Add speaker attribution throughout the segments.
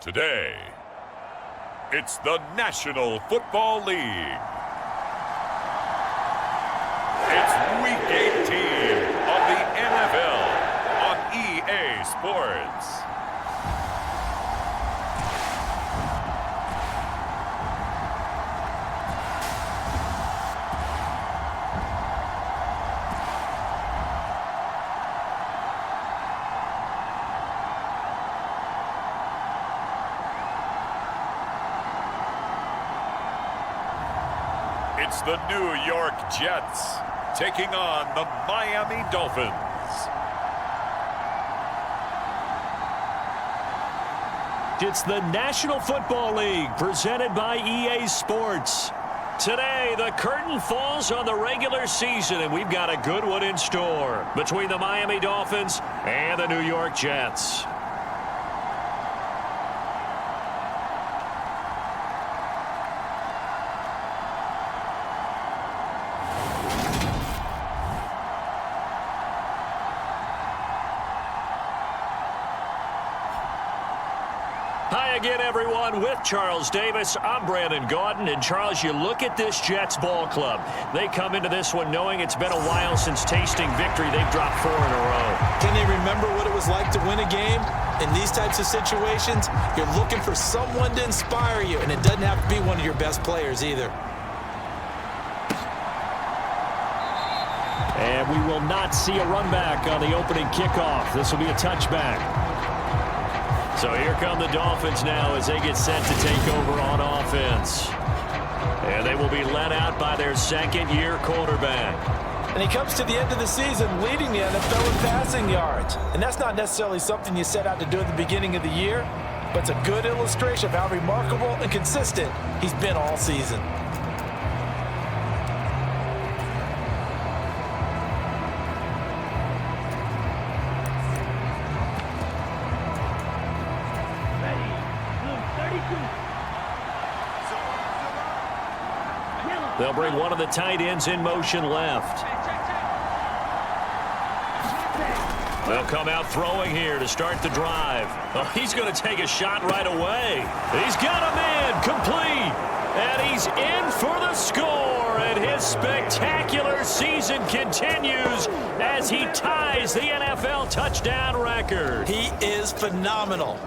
Speaker 1: Today, it's the National Football League. It's Week 18 of the NFL on EA Sports. It's the New York Jets taking on the Miami Dolphins.
Speaker 2: It's the National Football League presented by EA Sports. Today, the curtain falls on the regular season, and we've got a good one in store between the Miami Dolphins and the New York Jets. Hi again, everyone. With Charles Davis, I'm Brandon Gaudin. And Charles, you look at this Jets ball club. They come into this one knowing it's been a while since tasting victory. They've dropped 4 in a row.
Speaker 3: Can they remember what it was like to win a game? In these types of situations, you're looking for someone to inspire you, and it doesn't have to be one of your best players either.
Speaker 2: And we will not see a run back on the opening kickoff. This will be a touchback. So here come the Dolphins now as they get set to take over on offense. And they will be led out by their second-year quarterback.
Speaker 3: And he comes to the end of the season leading the NFL in passing yards. And that's not necessarily something you set out to do at the beginning of the year, but it's a good illustration of how remarkable and consistent he's been all season.
Speaker 2: They'll bring one of the tight ends in motion left. They'll come out throwing here to start the drive. Oh, he's going to take a shot right away. He's got a man complete. And he's in for the score. And his spectacular season continues as he ties the NFL touchdown record.
Speaker 3: He is phenomenal.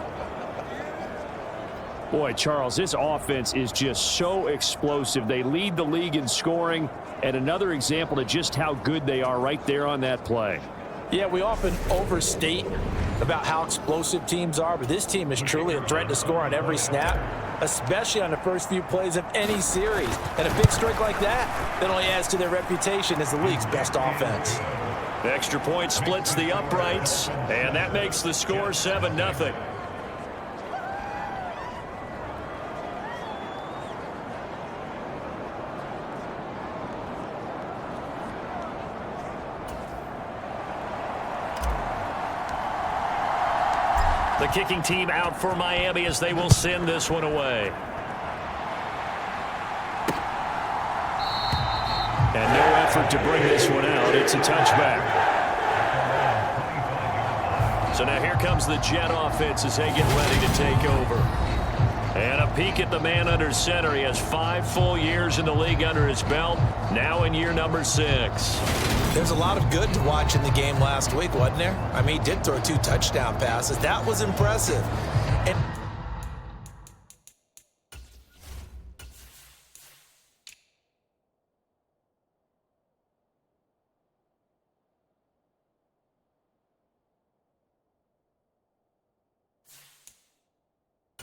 Speaker 2: Boy, Charles, this offense is just so explosive. They lead the league in scoring, and another example of just how good they are right there on that play.
Speaker 3: Yeah, we often overstate about how explosive teams are, but this team is truly a threat to score on every snap, especially on the first few plays of any series. And a big strike like that only adds to their reputation as the league's best offense.
Speaker 2: The extra point splits the uprights, and that makes the score 7-0. The kicking team out for Miami as they will send this one away. And no effort to bring this one out. It's a touchback. So now here comes the Jet offense as they get ready to take over. And a peek at the man under center. He has 5 full years in the league under his belt, now in year number 6.
Speaker 3: There's a lot of good to watch in the game last week, wasn't there? I mean, he did throw 2 touchdown passes. That was impressive. And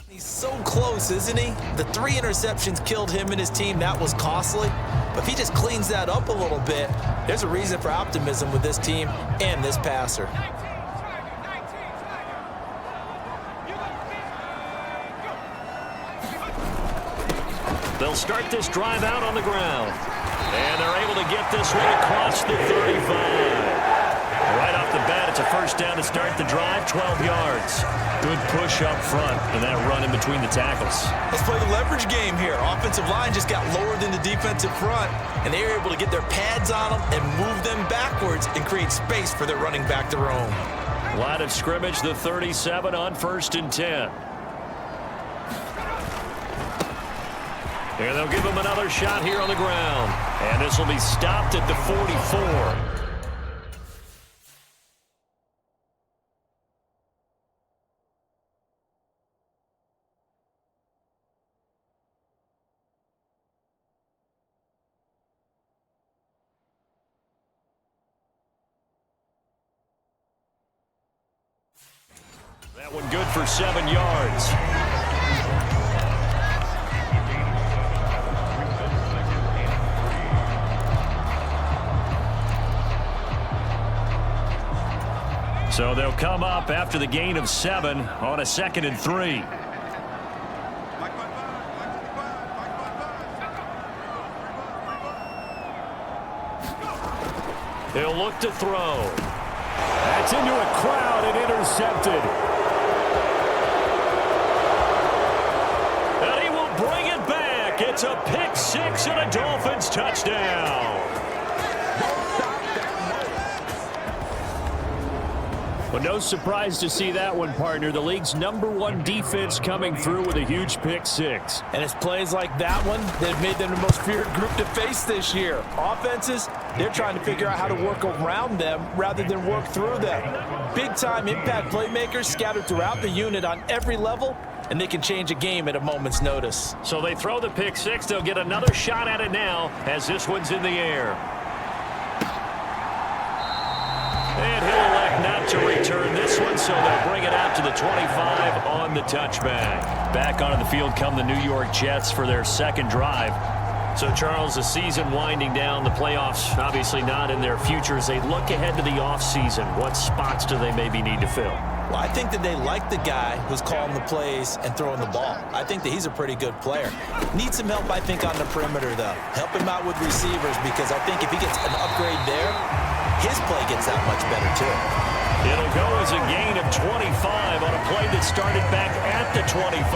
Speaker 3: he's so close, isn't he? The 3 interceptions killed him and his team. That was costly. But if he just cleans that up a little bit, there's a reason for optimism with this team and this passer.
Speaker 2: They'll start this drive out on the ground. And they're able to get this one across the 35. Right off the bat, it's a first down to start the drive, 12 yards. Good push up front and that run in between the tackles.
Speaker 3: Let's play the leverage game here. Offensive line just got lower than the defensive front, and they were able to get their pads on them and move them backwards and create space for their running back to roam.
Speaker 2: Line of scrimmage, the 37 on 1st and 10. And they'll give him another shot here on the ground. And this will be stopped at the 44. That one good for 7 yards. So they'll come up after the gain of 7 on a 2nd and 3. He'll look to throw. That's into a crowd and intercepted. And he will bring it back. It's a pick 6 and a Dolphins touchdown. Well, no surprise to see that one, partner. The league's #1 defense coming through with a huge pick 6.
Speaker 3: And it's plays like that one that have made them the most feared group to face this year. Offenses, they're trying to figure out how to work around them rather than work through them. Big-time impact playmakers scattered throughout the unit on every level, and they can change a game at a moment's notice.
Speaker 2: So they throw the pick 6. They'll get another shot at it now as this one's in the air. And he'll elect not to return this one, so they'll bring it out to the 25 on the touchback. Back onto the field come the New York Jets for their 2nd drive. So, Charles, the season winding down, the playoffs obviously not in their future. As they look ahead to the offseason, what spots do they maybe need to fill?
Speaker 3: Well, I think that they like the guy who's calling the plays and throwing the ball. I think that he's a pretty good player. Needs some help, I think, on the perimeter, though. Help him out with receivers, because I think if he gets an upgrade there, his play gets that much better, too.
Speaker 2: It'll go as a gain of 25 on a play that started back at the 25.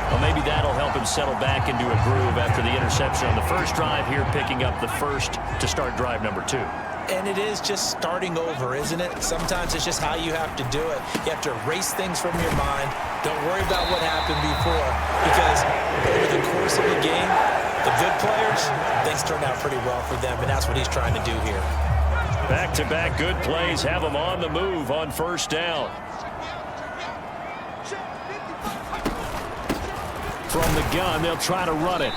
Speaker 2: Well, maybe that'll help him settle back into a groove after the interception on the first drive here, picking up the first to start drive number 2.
Speaker 3: And it is just starting over, isn't it? Sometimes it's just how you have to do it. You have to erase things from your mind. Don't worry about what happened before, because over the course of the game, the good players, things turn out pretty well for them, and that's what he's trying to do here.
Speaker 2: Back-to-back good plays have them on the move on first down. From the gun, they'll try to run it.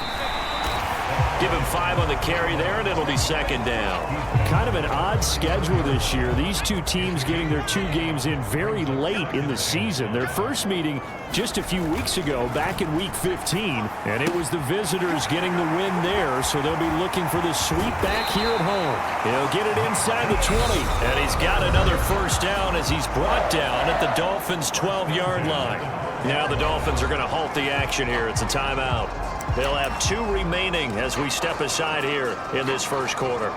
Speaker 2: Give him 5 on the carry there, and it'll be 2nd down. Kind of an odd schedule this year. These two teams getting their 2 games in very late in the season. Their first meeting just a few weeks ago, back in Week 15, and it was the visitors getting the win there, so they'll be looking for the sweep back here at home. He'll get it inside the 20, and he's got another first down as he's brought down at the Dolphins' 12-yard line. Now the Dolphins are going to halt the action here. It's a timeout. They'll have 2 remaining as we step aside here in this first quarter.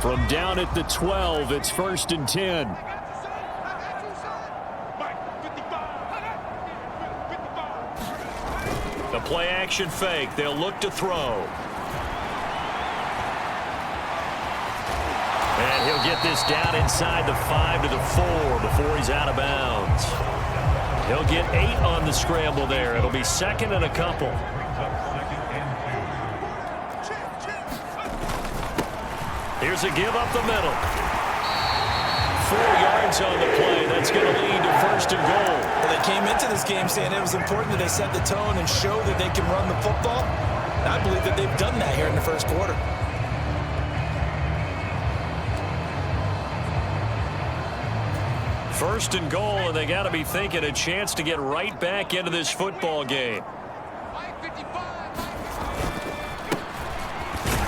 Speaker 2: From down at the 12, it's 1st and 10. The play action fake. They'll look to throw. And he'll get this down inside the 5 to the 4 before he's out of bounds. He'll get 8 on the scramble there. It'll be 2nd and a couple. Here's a give up the middle. 4 yards on the play. That's going to lead to 1st and goal.
Speaker 3: Well, they came into this game saying it was important that they set the tone and show that they can run the football. And I believe that they've done that here in the first quarter.
Speaker 2: First and goal, and they got to be thinking a chance to get right back into this football game.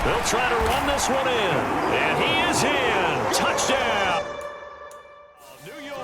Speaker 2: They'll try to run this one in, and he is in. Touchdown, New York.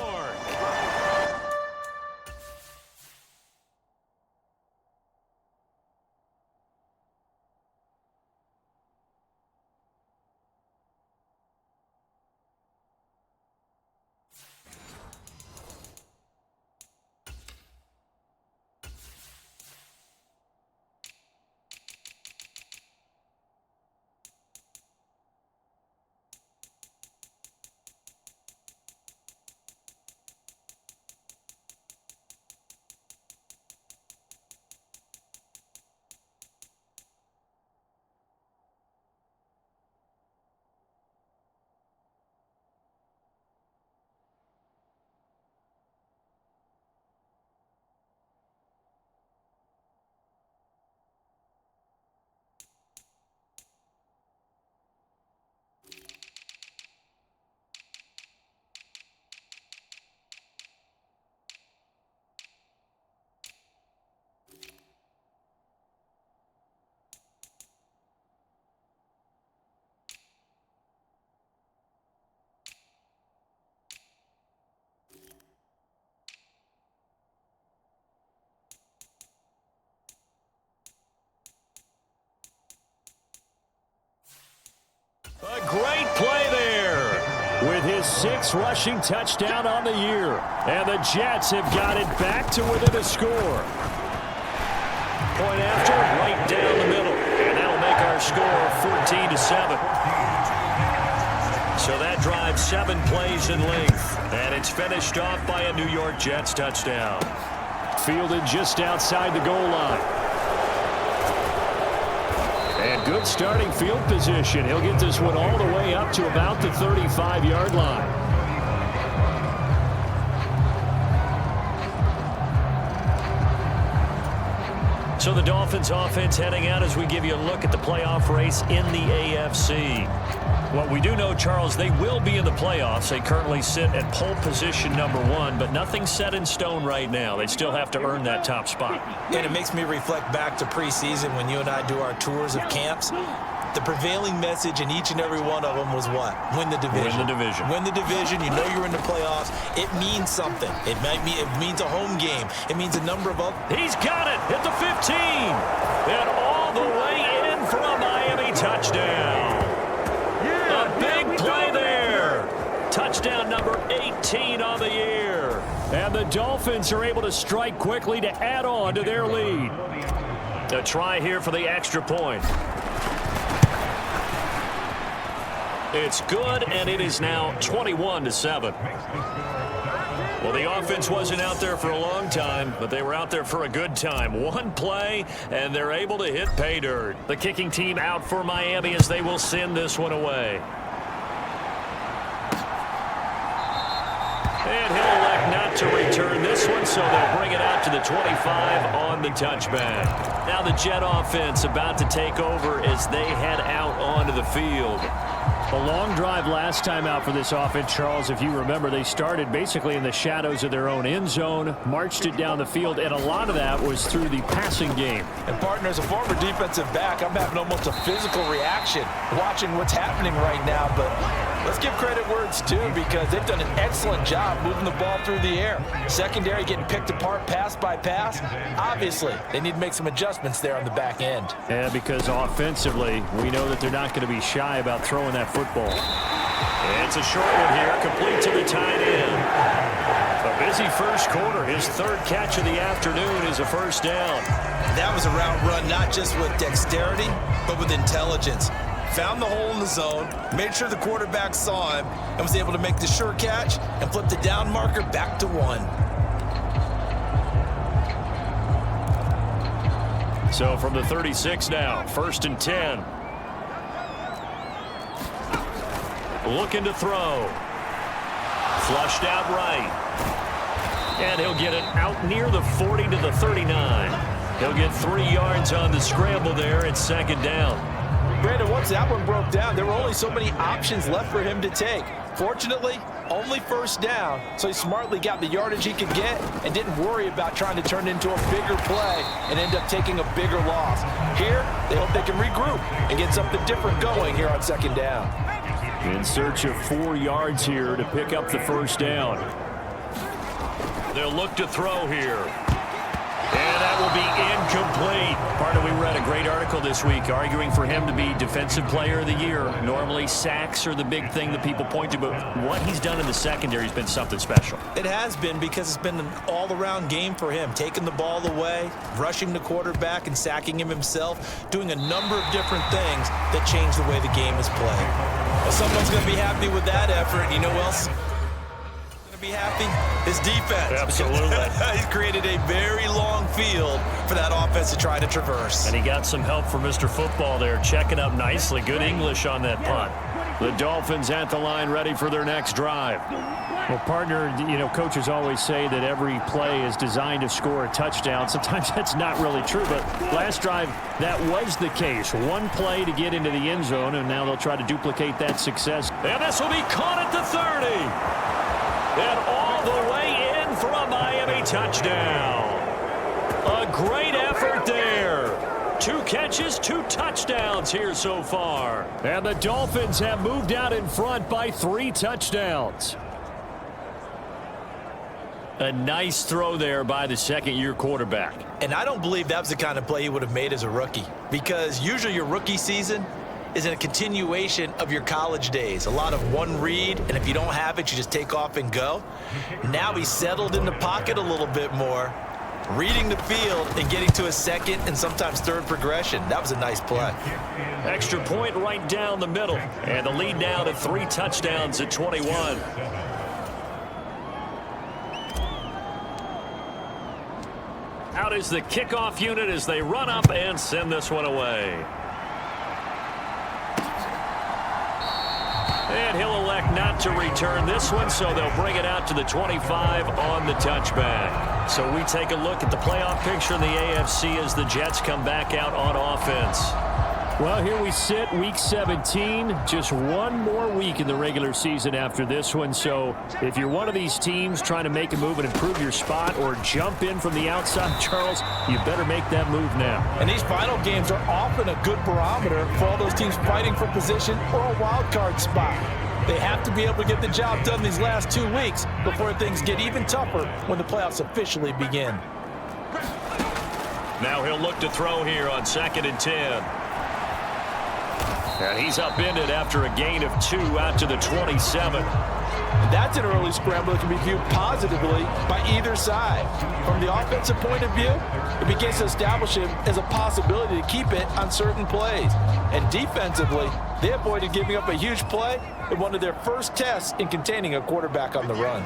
Speaker 2: 6th rushing touchdown on the year. And the Jets have got it back to within a score. Point after, right down the middle. And that'll make our score 14-7. So that drive 7 plays in length. And it's finished off by a New York Jets touchdown. Fielded just outside the goal line. And good starting field position. He'll get this one all the way up to about the 35-yard line. So the Dolphins offense heading out as we give you a look at the playoff race in the AFC. What we do know, Charles, they will be in the playoffs. They currently sit at pole position #1, but nothing's set in stone right now. They still have to earn that top spot.
Speaker 3: And it makes me reflect back to preseason when you and I do our tours of camps. The prevailing message in each and every one of them was what? Win the division.
Speaker 2: Win the division.
Speaker 3: Win the division. You know you're in the playoffs. It means something. It means a home game. It means a number of other.
Speaker 2: He's got it at the 15. And all the way in for a Miami touchdown. A big play there. Touchdown number 18 on the year. And the Dolphins are able to strike quickly to add on to their lead. A try here for the extra point. It's good, and it is now 21-7. Well, the offense wasn't out there for a long time, but they were out there for a good time. One play, and they're able to hit pay dirt. The kicking team out for Miami as they will send this one away. And he'll elect not to return this one, so they'll bring it out to the 25 on the touchback. Now the Jet offense about to take over as they head out onto the field. A long drive last time out for this offense, Charles. If you remember, they started basically in the shadows of their own end zone, marched it down the field, and a lot of that was through the passing game.
Speaker 3: And partner, as a former defensive back, I'm having almost a physical reaction watching what's happening right now. But let's give credit where it's due because they've done an excellent job moving the ball through the air. Secondary getting picked apart pass by pass. Obviously, they need to make some adjustments there on the back end.
Speaker 2: Yeah, because offensively, we know that they're not going to be shy about throwing that football. It's a short one here, complete to the tight end. A busy first quarter. His 3rd catch of the afternoon is a first down.
Speaker 3: That was a route run not just with dexterity, but with intelligence. Found the hole in the zone, made sure the quarterback saw him, and was able to make the sure catch and flip the down marker back to 1.
Speaker 2: So from the 36 now, 1st and 10. Looking to throw. Flushed out right. And he'll get it out near the 40 to the 39. He'll get 3 yards on the scramble there at 2nd down.
Speaker 3: Brandon, once that one broke down, there were only so many options left for him to take. Fortunately, only 1st down, so he smartly got the yardage he could get and didn't worry about trying to turn it into a bigger play and end up taking a bigger loss. Here, they hope they can regroup and get something different going here on 2nd down.
Speaker 2: In search of 4 yards here to pick up the 1st down. They'll look to throw here. And that will be incomplete. Partner, we read a great article this week arguing for him to be Defensive Player of the Year. Normally, sacks are the big thing that people point to, but what he's done in the secondary has been something special.
Speaker 3: It has been because it's been an all-around game for him, taking the ball away, rushing the quarterback and sacking him himself, doing a number of different things that change the way the game is played. Well, someone's going to be happy with that effort. You know who else be happy? His defense.
Speaker 2: Absolutely.
Speaker 3: He's created a very long field for that offense to try to traverse.
Speaker 2: And he got some help from Mr. Football there, checking up nicely. Good English on that punt. The Dolphins at the line, ready for their next drive. Well, partner, you know, coaches always say that every play is designed to score a touchdown. Sometimes that's not really true, but last drive, that was the case. One play to get into the end zone, and now they'll try to duplicate that success. And this will be caught at the 30. And all the way in for a Miami touchdown. A great effort there. 2 catches, 2 touchdowns here so far. And the Dolphins have moved out in front by 3 touchdowns. A nice throw there by the 2nd-year quarterback.
Speaker 3: And I don't believe that was the kind of play he would have made as a rookie. Because usually your rookie season, is a continuation of your college days. A lot of one read, and if you don't have it, you just take off and go. Now he's settled in the pocket a little bit more, reading the field and getting to a second and sometimes third progression. That was a nice play.
Speaker 2: Extra point right down the middle. And the lead now to 3 touchdowns at 21. Out is the kickoff unit as they run up and send this one away. And he'll elect not to return this one, so they'll bring it out to the 25 on the touchback. So we take a look at the playoff picture in the AFC as the Jets come back out on offense.
Speaker 4: Well, here we sit, Week 17. Just one more week in the regular season after this one. So if you're one of these teams trying to make a move and improve your spot or jump in from the outside, Charles, you better make that move now.
Speaker 3: And these final games are often a good barometer for all those teams fighting for position or a wild card spot. They have to be able to get the job done these last 2 weeks before things get even tougher when the playoffs officially begin.
Speaker 2: Now he'll look to throw here on 2nd and 10. And he's upended after a gain of 2 out to the 27.
Speaker 3: That's an early scramble that can be viewed positively by either side. From the offensive point of view, it begins to establish him as a possibility to keep it on certain plays. And defensively, they avoided giving up a huge play in one of their first tests in containing a quarterback on the run.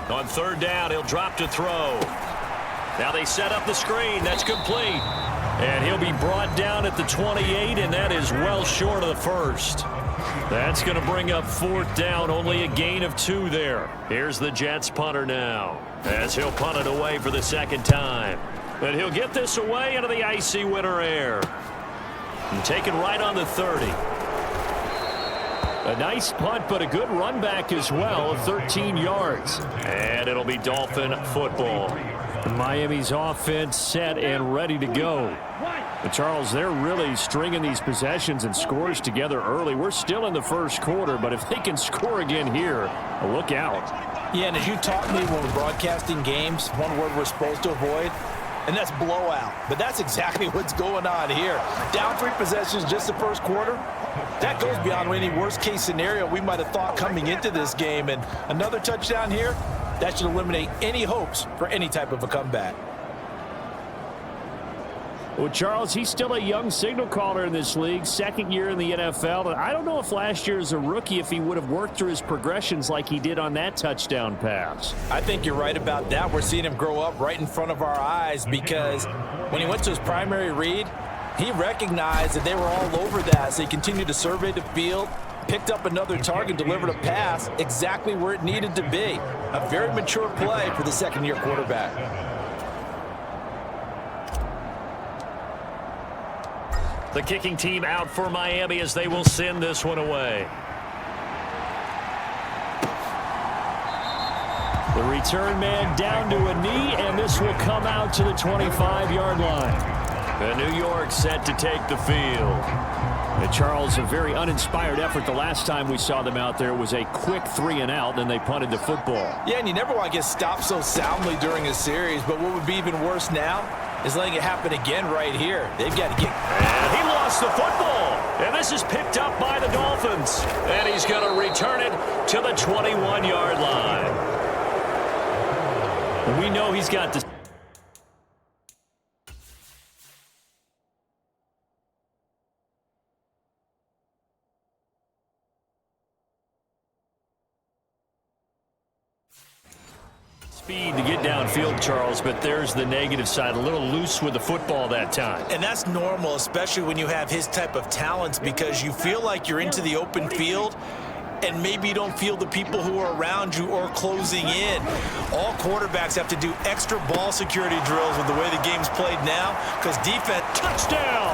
Speaker 2: On 3rd down, he'll drop to throw. Now they set up the screen. That's complete. And he'll be brought down at the 28, and that is well short of the first. That's going to bring up 4th down. Only a gain of 2 there. Here's the Jets punter now as he'll punt it away for the 2nd time. But he'll get this away into the icy winter air. And taken right on the 30. A nice punt, but a good run back as well, 13 yards. And it'll be Dolphin football.
Speaker 4: Miami's offense set and ready to go. But Charles, they're really stringing these possessions and scores together early. We're still in the first quarter, but if they can score again here, look out.
Speaker 3: Yeah, and as you taught me when we're broadcasting games, one word we're supposed to avoid, and that's blowout. But that's exactly what's going on here. Down 3 possessions just the first quarter. That goes beyond any worst-case scenario we might have thought coming into this game. And another touchdown here, that should eliminate any hopes for any type of a comeback.
Speaker 4: Well, Charles, he's still a young signal caller in this league, 2nd year in the NFL. And I don't know if last year as a rookie, if he would have worked through his progressions like he did on that touchdown pass.
Speaker 3: I think you're right about that. We're seeing him grow up right in front of our eyes because when he went to his primary read, he recognized that they were all over that. So he continued to survey the field, picked up another target, delivered a pass exactly where it needed to be. A very mature play for the 2nd-year quarterback.
Speaker 2: The kicking team out for Miami as they will send this one away.
Speaker 4: The return man down to a knee, and this will come out to the 25-yard line.
Speaker 2: And New York set to take the field.
Speaker 4: And Charles, a very uninspired effort the last time we saw them out there. It was a quick 3 and out, then they punted the football.
Speaker 3: Yeah, and you never want to get stopped so soundly during a series, but what would be even worse now is letting it happen again right here. They've got to get...
Speaker 2: And he lost the football. And this is picked up by the Dolphins. And he's going to return it to the 21-yard line.
Speaker 4: We know he's got the... speed to get downfield, Charles, but there's the negative side. A little loose with the football that time.
Speaker 3: And that's normal, especially when you have his type of talents, because you feel like you're into the open field and maybe you don't feel the people who are around you or closing in. All quarterbacks have to do extra ball security drills with the way the game's played now because defense...
Speaker 2: Touchdown!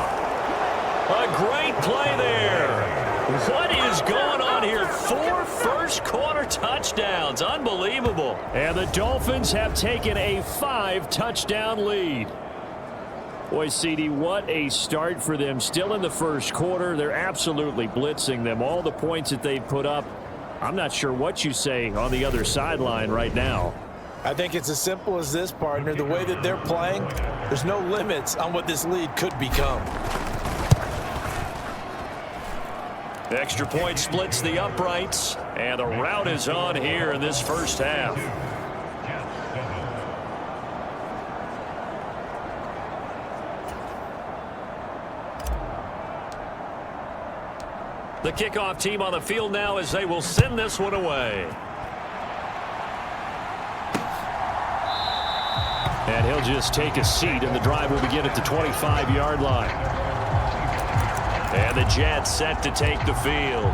Speaker 2: A great play there. What is going on here? 4 first-quarter touchdowns. Unbelievable.
Speaker 4: And the Dolphins have taken a 5-touchdown lead. Boy, CD, what a start for them. Still in the first quarter. They're absolutely blitzing them. All the points that they've put up, I'm not sure what you say on the other sideline right now.
Speaker 3: I think it's as simple as this, partner. The way that they're playing, there's no limits on what this lead could become.
Speaker 2: The extra point splits the uprights, and the rout is on here in this first half. The kickoff team on the field now as they will send this one away.
Speaker 4: And he'll just take a seat, and the drive will begin at the 25-yard line.
Speaker 2: And the Jets set to take the field.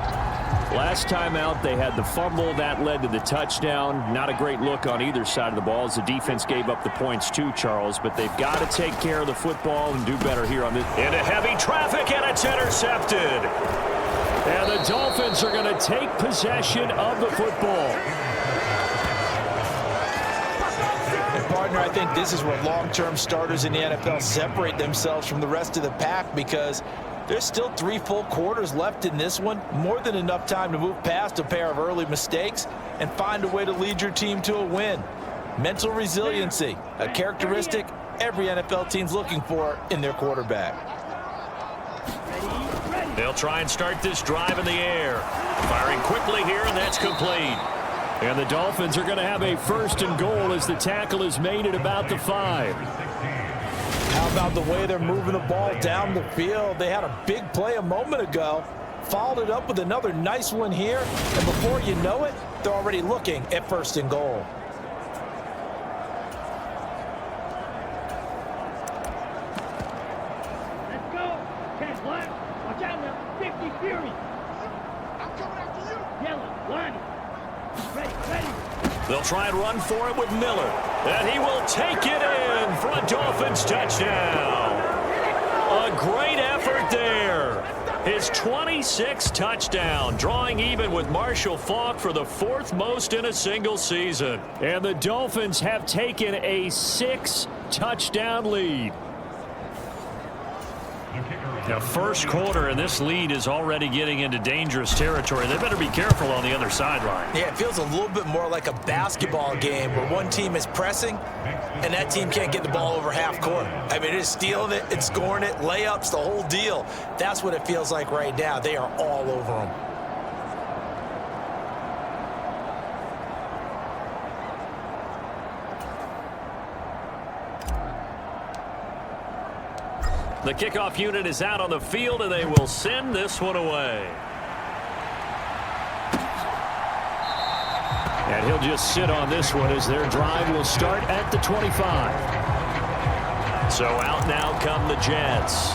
Speaker 4: Last time out, they had the fumble. That led to the touchdown. Not a great look on either side of the ball as the defense gave up the points too, Charles. But they've got to take care of the football and do better here on this.
Speaker 2: Into heavy traffic, and it's intercepted.
Speaker 4: And the Dolphins are going to take possession of the football.
Speaker 3: And partner, I think this is where long-term starters in the NFL separate themselves from the rest of the pack, because there's still 3 full quarters left in this one. More than enough time to move past a pair of early mistakes and find a way to lead your team to a win. Mental resiliency, a characteristic every NFL team's looking for in their quarterback.
Speaker 2: They'll try and start this drive in the air. Firing quickly here, and that's complete.
Speaker 4: And the Dolphins are going to have a 1st and goal as the tackle is made at about the 5.
Speaker 3: How about the way they're moving the ball down the field? They had a big play a moment ago, followed it up with another nice one here, and before you know it, they're already looking at 1st and goal.
Speaker 5: Let's go. 10 black. Watch out now. 50 Fury. I'm coming after you. Yellow. Line. Ready.
Speaker 2: They'll try and run for it with Miller. And he will take it in for a Dolphins touchdown. A great effort there. His 26th touchdown, drawing even with Marshall Faulk for the 4th most in a single season.
Speaker 4: And the Dolphins have taken a 6-touchdown lead.
Speaker 2: The first quarter, and this lead is already getting into dangerous territory. They better be careful on the other sideline.
Speaker 3: Yeah, it feels a little bit more like a basketball game where one team is pressing and that team can't get the ball over half court. I mean, it is stealing it, it's scoring it, layups, the whole deal. That's what it feels like right now. They are all over them.
Speaker 2: The kickoff unit is out on the field, and they will send this one away.
Speaker 4: And he'll just sit on this one as their drive will start at the 25.
Speaker 2: So out now come the Jets.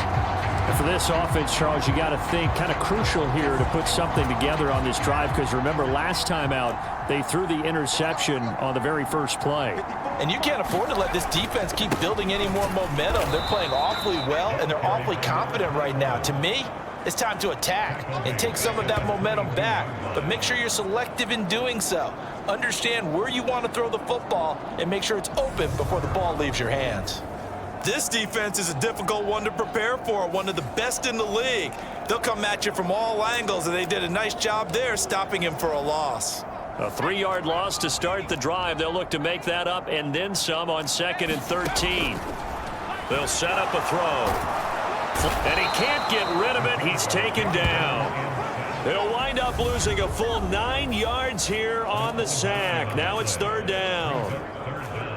Speaker 4: And for this offense, Charles, you got to think kind of crucial here to put something together on this drive, because remember last time out they threw the interception on the very first play.
Speaker 3: And you can't afford to let this defense keep building any more momentum. They're playing awfully well, and they're awfully confident right now. To me, it's time to attack and take some of that momentum back, but make sure you're selective in doing so. Understand where you want to throw the football and make sure it's open before the ball leaves your hands. This defense is a difficult one to prepare for, one of the best in the league. They'll come at you from all angles, and they did a nice job there stopping him for a loss.
Speaker 2: A 3-yard loss to start the drive. They'll look to make that up and then some on 2nd and 13. They'll set up a throw. And he can't get rid of it. He's taken down. They'll wind up losing a full 9 yards here on the sack. Now it's 3rd down.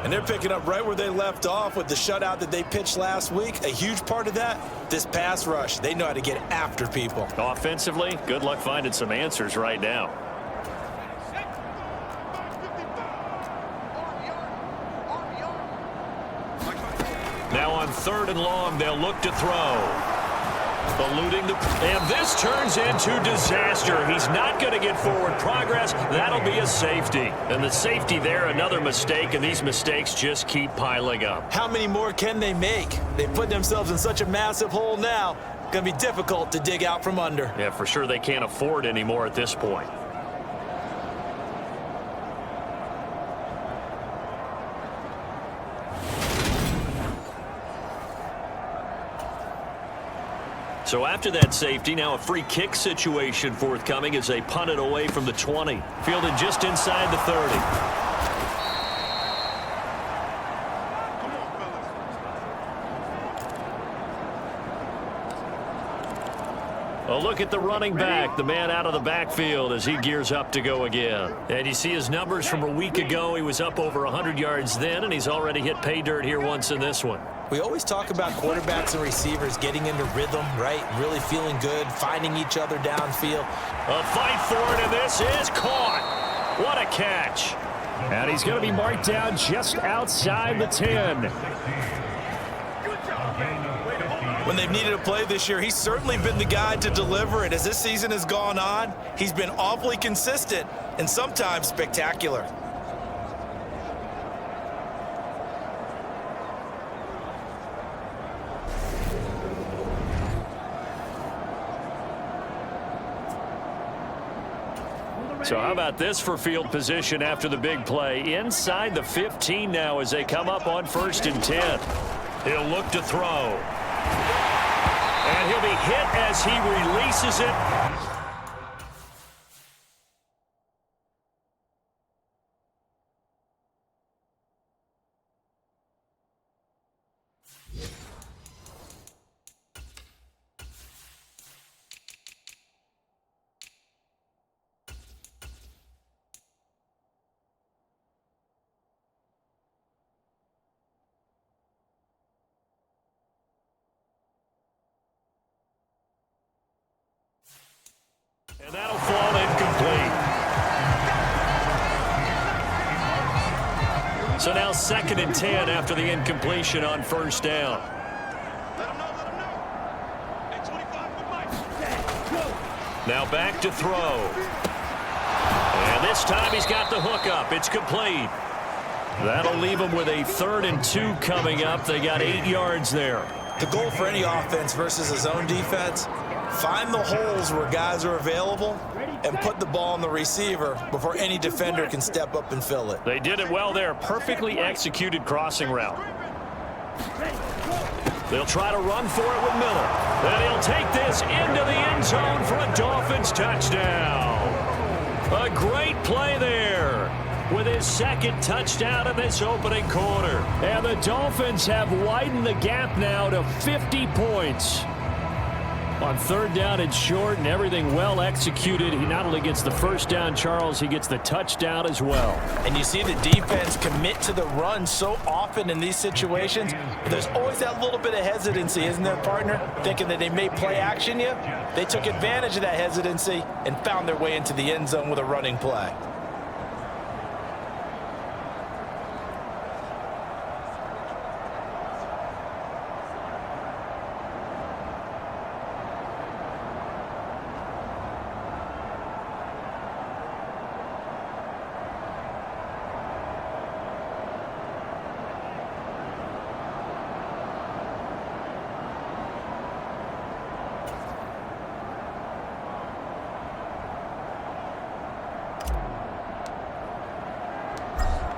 Speaker 3: And they're picking up right where they left off with the shutout that they pitched last week. A huge part of that, this pass rush. They know how to get after people.
Speaker 2: Offensively, good luck finding some answers right now. Now on 3rd and long, they'll look to throw. And this turns into disaster. He's not going to get forward progress. That'll be a safety. And the safety there, another mistake, and these mistakes just keep piling up.
Speaker 3: How many more can they make? They put themselves in such a massive hole now. Going to be difficult to dig out from under.
Speaker 2: Yeah, for sure they can't afford anymore at this point. So after that safety, now a free kick situation forthcoming as they punt it away from the 20. Fielded just inside the 30.
Speaker 4: A look at the running back, the man out of the backfield as he gears up to go again. And you see his numbers from a week ago. He was up over 100 yards then, and he's already hit pay dirt here once in this one.
Speaker 3: We always talk about quarterbacks and receivers getting into rhythm, right? Really feeling good, finding each other downfield.
Speaker 4: A fight for it, and this is caught. What a catch. And he's going to be marked down just outside the 10.
Speaker 3: When they've needed a play this year, he's certainly been the guy to deliver it. As this season has gone on, he's been awfully consistent and sometimes spectacular.
Speaker 4: So how about this for field position after the big play? Inside the 15 now as they come up on 1st and 10. He'll look to throw. And he'll be hit as he releases it. And that'll fall incomplete. So now 2nd and 10 after the incompletion on 1st down. Now back to throw. And this time he's got the hook up. It's complete. That'll leave him with a 3rd and 2 coming up. They got 8 yards there.
Speaker 3: The goal for any offense versus his own defense, find the holes where guys are available and put the ball on the receiver before any defender can step up and fill it.
Speaker 4: They did it well there. Perfectly executed crossing route. They'll try to run for it with Miller. And he'll take this into the end zone for a Dolphins touchdown. A great play there with his 2nd touchdown in this opening quarter. And the Dolphins have widened the gap now to 50 points. On 3rd down and short and everything well executed. He not only gets the 1st down, Charles, he gets the touchdown as well.
Speaker 3: And you see the defense commit to the run so often in these situations. There's always that little bit of hesitancy, isn't there, partner? Thinking that they may play action you. They took advantage of that hesitancy and found their way into the end zone with a running play.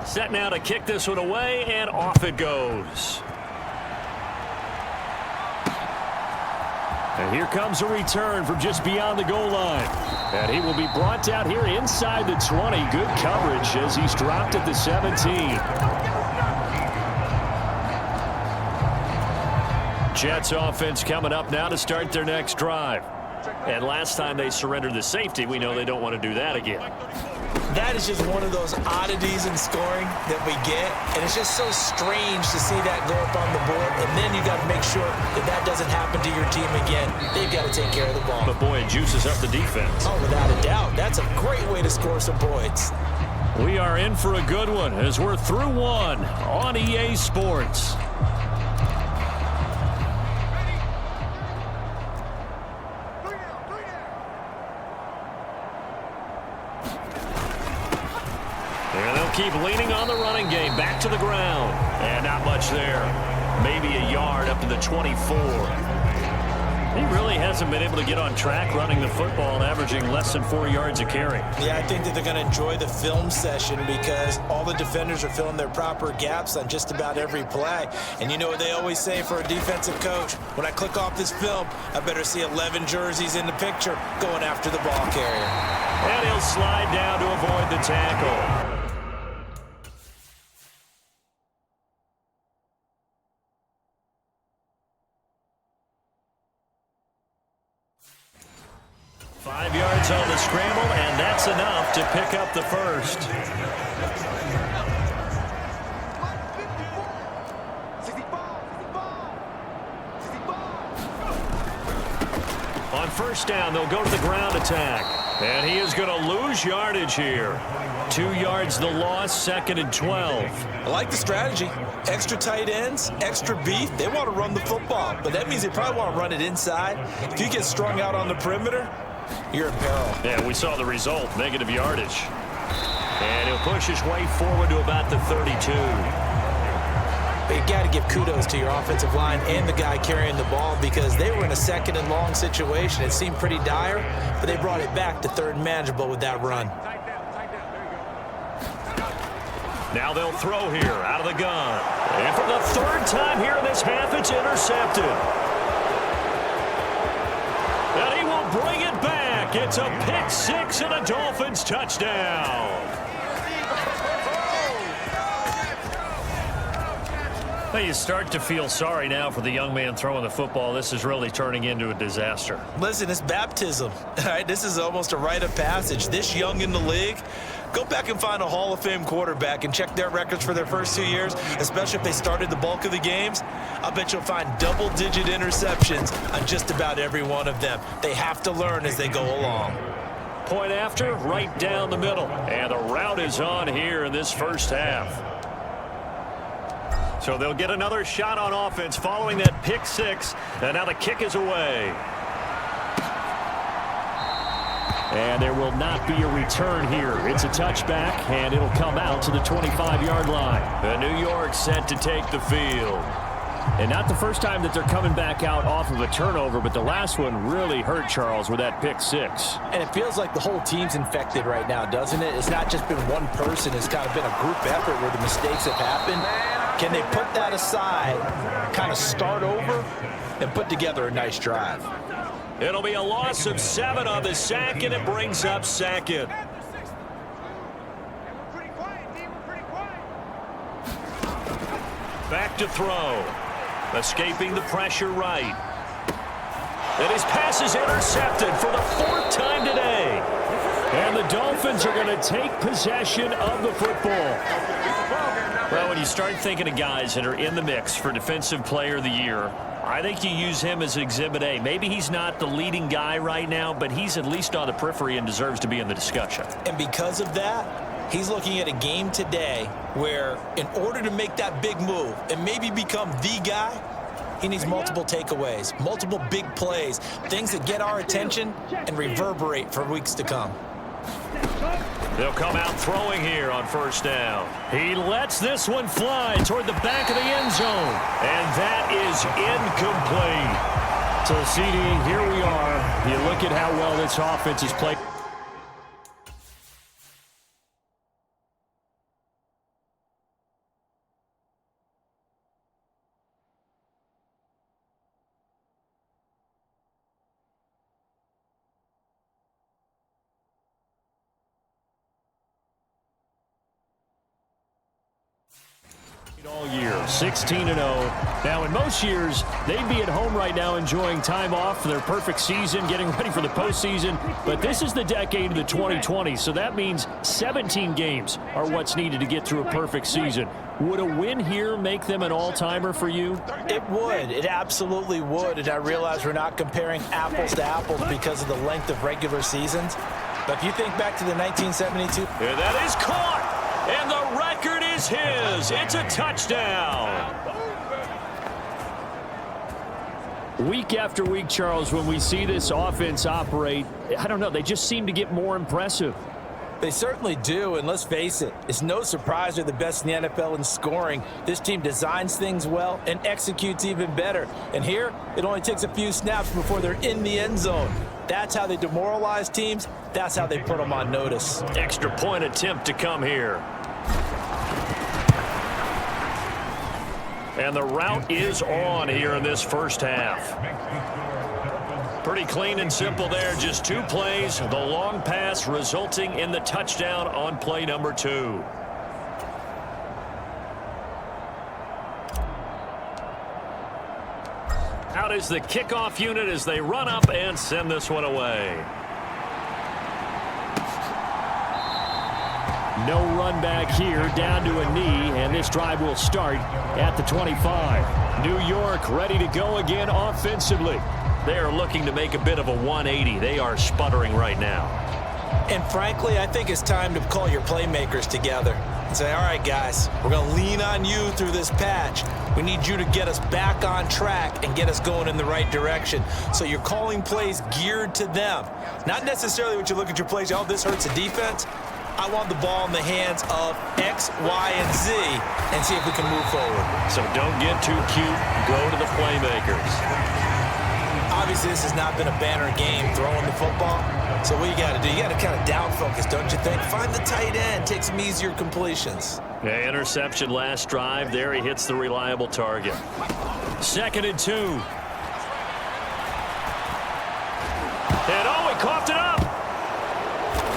Speaker 4: Set now to kick this one away, and off it goes. And here comes a return from just beyond the goal line. And he will be brought down here inside the 20. Good coverage as he's dropped at the 17. Jets offense coming up now to start their next drive. And last time they surrendered the safety, we know they don't want to do that again.
Speaker 3: That is just one of those oddities in scoring that we get, and it's just so strange to see that go up on the board, and then you got to make sure that that doesn't happen to your team again. They've got to take care of the ball.
Speaker 4: But boy, it juices up the defense.
Speaker 3: Oh, without a doubt. That's a great way to score some points.
Speaker 4: We are in for a good one as we're through one on EA Sports. Keep leaning on the running game. Back to the ground. And not much there. Maybe a yard up to the 24. He really hasn't been able to get on track running the football and averaging less than 4 yards a carry.
Speaker 3: Yeah, I think that they're going to enjoy the film session because all the defenders are filling their proper gaps on just about every play. And you know what they always say for a defensive coach? When I click off this film, I better see 11 jerseys in the picture going after the ball carrier.
Speaker 4: And he'll slide down to avoid the tackle.
Speaker 2: that's enough to pick up the first. On first down, they'll go to the ground attack. And he is going to lose yardage here. 2 yards the loss, 2nd and 12.
Speaker 3: I like the strategy. Extra tight ends, extra beef. They want to run the football, but that means they probably want to run it inside. If you get strung out on the perimeter, you're in peril.
Speaker 2: Yeah, we saw the result, negative yardage. And he'll push his way forward to about the 32.
Speaker 3: But you got to give kudos to your offensive line and the guy carrying the ball because they were in a 2nd and long situation. It seemed pretty dire, but they brought it back to 3rd and manageable with that run.
Speaker 2: Now they'll throw here out of the gun. And for the 3rd time here in this half, it's intercepted. And he will bring it back. It's a pick 6 and a Dolphins touchdown. Well, you start to feel sorry now for the young man throwing the football. This is really turning into a disaster.
Speaker 3: Listen, it's baptism. All right, this is almost a rite of passage. This young in the league, go back and find a Hall of Fame quarterback and check their records for their first 2 years, especially if they started the bulk of the games. I bet you'll find double-digit interceptions on just about every one of them. They have to learn as they go along.
Speaker 2: Point after, right down the middle. And the route is on here in this first half. So they'll get another shot on offense following that pick 6. And now the kick is away.
Speaker 4: And there will not be a return here. It's a touchback, and it'll come out to the 25-yard line.
Speaker 2: And New York set to take the field.
Speaker 4: And not the first time that they're coming back out off of a turnover, but the last one really hurt Charles with that pick 6.
Speaker 3: And it feels like the whole team's infected right now, doesn't it? It's not just been one person. It's kind of been a group effort where the mistakes have happened. Can they put that aside, kind of start over, and put together a nice drive?
Speaker 2: It'll be a loss of 7 on the sack, and it brings up 2nd. Back to throw. Escaping the pressure right. And his pass is intercepted for the 4th time today.
Speaker 4: And the Dolphins are going to take possession of the football.
Speaker 2: Well, when you start thinking of guys that are in the mix for Defensive Player of the Year, I think you use him as Exhibit A. Maybe he's not the leading guy right now, but he's at least on the periphery and deserves to be in the discussion.
Speaker 3: And because of that, he's looking at a game today where in order to make that big move and maybe become the guy, he needs multiple takeaways, multiple big plays, things that get our attention and reverberate for weeks to come.
Speaker 2: They'll come out throwing here on first down.
Speaker 4: He lets this one fly toward the back of the end zone.
Speaker 2: And that is incomplete.
Speaker 4: So, CD, here we are. You look at how well this offense is played. All year, 16-0. Now, in most years, they'd be at home right now enjoying time off for their perfect season, getting ready for the postseason. But this is the decade of the 2020s, so that means 17 games are what's needed to get through a perfect season. Would a win here make them an all-timer for you?
Speaker 3: It would. It absolutely would. And I realize we're not comparing apples to apples because of the length of regular seasons. But if you think back to the 1972...
Speaker 2: And that is caught! And the record is his. It's a touchdown.
Speaker 4: Week after week, Charles, when we see this offense operate, I don't know, they just seem to get more impressive.
Speaker 3: They certainly do, and let's face it, it's no surprise they're the best in the NFL in scoring. This team designs things well and executes even better. And here, it only takes a few snaps before they're in the end zone. That's how they demoralize teams. That's how they put them on notice.
Speaker 2: Extra point attempt to come here. And the route is on here in this first half. Pretty clean and simple there. Just 2 plays. The long pass resulting in the touchdown on play number 2. Out is the kickoff unit as they run up and send this one away.
Speaker 4: No run back here, down to a knee, and this drive will start at the 25. New York ready to go again offensively.
Speaker 2: They are looking to make a bit of a 180. They are sputtering right now.
Speaker 3: And frankly, I think it's time to call your playmakers together and say, all right, guys, we're going to lean on you through this patch. We need you to get us back on track and get us going in the right direction. So you're calling plays geared to them. Not necessarily what you look at your plays, oh, this hurts the defense. I want the ball in the hands of X, Y, and Z and see if we can move forward.
Speaker 2: So don't get too cute. Go to the playmakers.
Speaker 3: Obviously, this has not been a banner game throwing the football. So what you got to do, you got to kind of down focus, don't you think? Find the tight end, take some easier completions.
Speaker 2: Yeah, interception last drive. There he hits the reliable target.
Speaker 4: 2nd and 2. And oh, he coughed it up.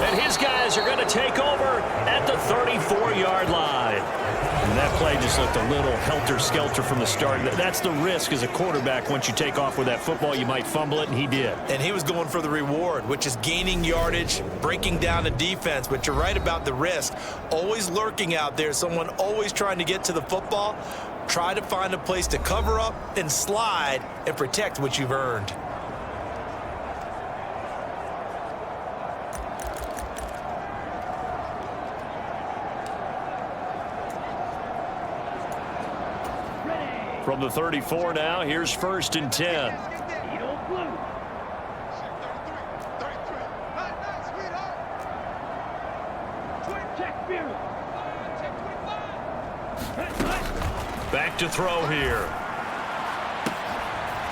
Speaker 4: And his guys are going to take over at the 34-yard line. And that play just looked a little helter-skelter from the start. That's the risk as a quarterback. Once you take off with that football, you might fumble it, and he did.
Speaker 3: And he was going for the reward, which is gaining yardage, breaking down the defense. But you're right about the risk. Always lurking out there, someone always trying to get to the football. Try to find a place to cover up and slide and protect what you've earned.
Speaker 4: From the 34 now, here's 1st and 10.
Speaker 2: Back to throw here.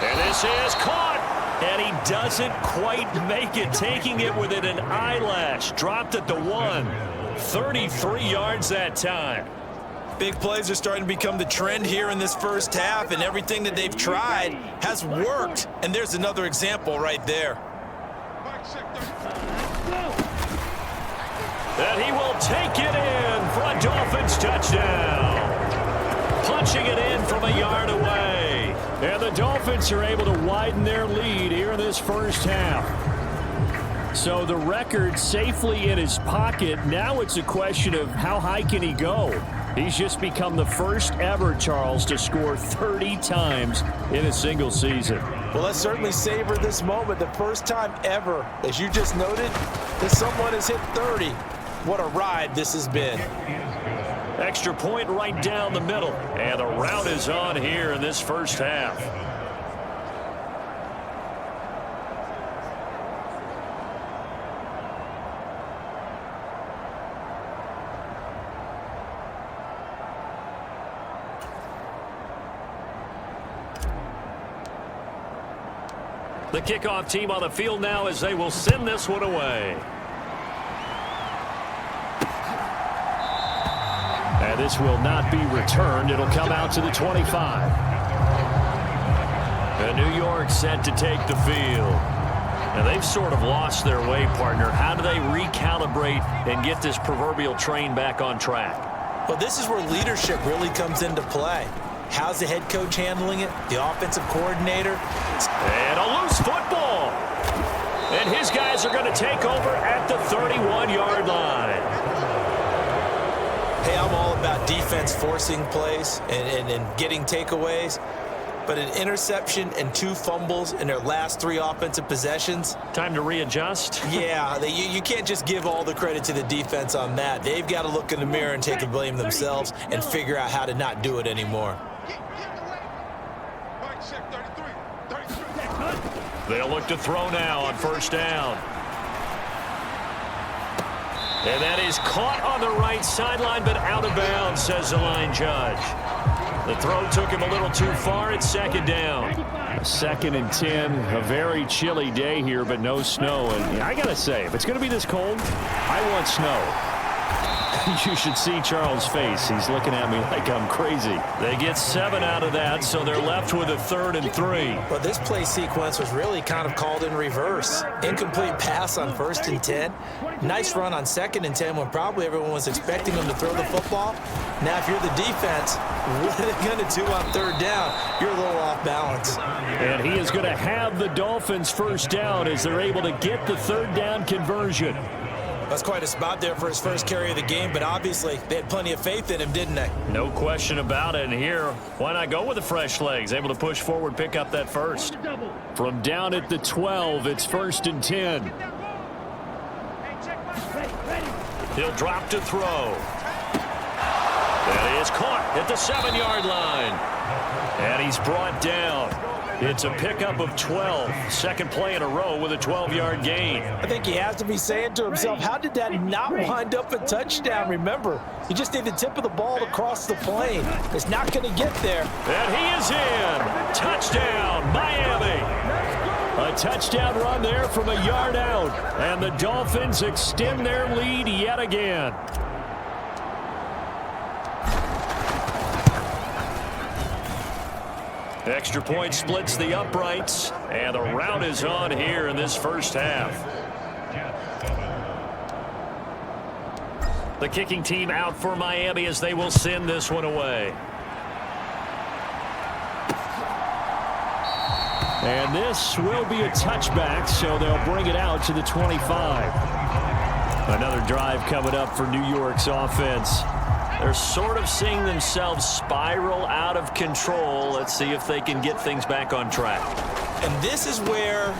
Speaker 2: And this is caught.
Speaker 4: And he doesn't quite make it, taking it within an eyelash. Dropped at the 1. 33 yards that time.
Speaker 3: Big plays are starting to become the trend here in this first half, and everything that they've tried has worked. And there's another example right there.
Speaker 4: And he will take it in for a Dolphins touchdown. Punching it in from a yard away. And the Dolphins are able to widen their lead here in this first half. So the record safely in his pocket. Now it's a question of how high can he go. He's just become the first ever, Charles, to score 30 times in a single season.
Speaker 3: Well, let's certainly savor this moment. The first time ever, as you just noted, that someone has hit 30. What a ride this has been.
Speaker 4: Extra point right down the middle. And the route is on here in this first half. The kickoff team on the field now as they will send this one away. And this will not be returned. It'll come out to the 25. And New York set to take the field. And they've sort of lost their way, partner. How do they recalibrate and get this proverbial train back on track?
Speaker 3: Well, this is where leadership really comes into play. How's the head coach handling it? The offensive coordinator?
Speaker 4: And a loose football. And his guys are going to take over at the 31-yard line.
Speaker 3: Hey, I'm all about defense forcing plays and getting takeaways. But an interception and 2 fumbles in their last 3 offensive possessions.
Speaker 4: Time to readjust?
Speaker 3: Yeah, you can't just give all the credit to the defense on that. They've got to look in the mirror and take the blame themselves and figure out how to not do it anymore.
Speaker 4: They'll look to throw now on first down. And that is caught on the right sideline, but out of bounds, says the line judge. The throw took him a little too far. It's 2nd down. 2nd and 10. A very chilly day here, but no snow. And I got to say, if it's going to be this cold, I want snow. You should see Charles' face. He's looking at me like I'm crazy. They get 7 out of that, so they're left with a 3rd and 3.
Speaker 3: Well, this play sequence was really kind of called in reverse. Incomplete pass on 1st and 10. Nice run on 2nd and 10 when probably everyone was expecting them to throw the football. Now, if you're the defense, what are they going to do on 3rd down? You're a little off balance.
Speaker 4: And he is going to have the Dolphins first down as they're able to get the 3rd down conversion.
Speaker 3: That's quite a spot there for his first carry of the game, but obviously they had plenty of faith in him, didn't they?
Speaker 2: No question about it. And here, why not go with the fresh legs? Able to push forward, pick up that first.
Speaker 4: From down at the 12, it's 1st and 10.
Speaker 2: He'll drop to throw. That is caught at the 7-yard line. And he's brought down. It's a pickup of 12. Second play in a row with a 12-yard gain.
Speaker 3: I think he has to be saying to himself, how did that not wind up a touchdown? Remember, you just need the tip of the ball to cross the plane. It's not going to get there.
Speaker 2: And he is in. Touchdown, Miami.
Speaker 4: A touchdown run there from a yard out. And the Dolphins extend their lead yet again.
Speaker 2: Extra point splits the uprights, and the route is on here in this first half. The kicking team out for Miami as they will send this one away.
Speaker 4: And this will be a touchback, so they'll bring it out to the 25. Another drive coming up for New York's offense.
Speaker 2: They're sort of seeing themselves spiral out of control. Let's see if they can get things back on track.
Speaker 3: And this is where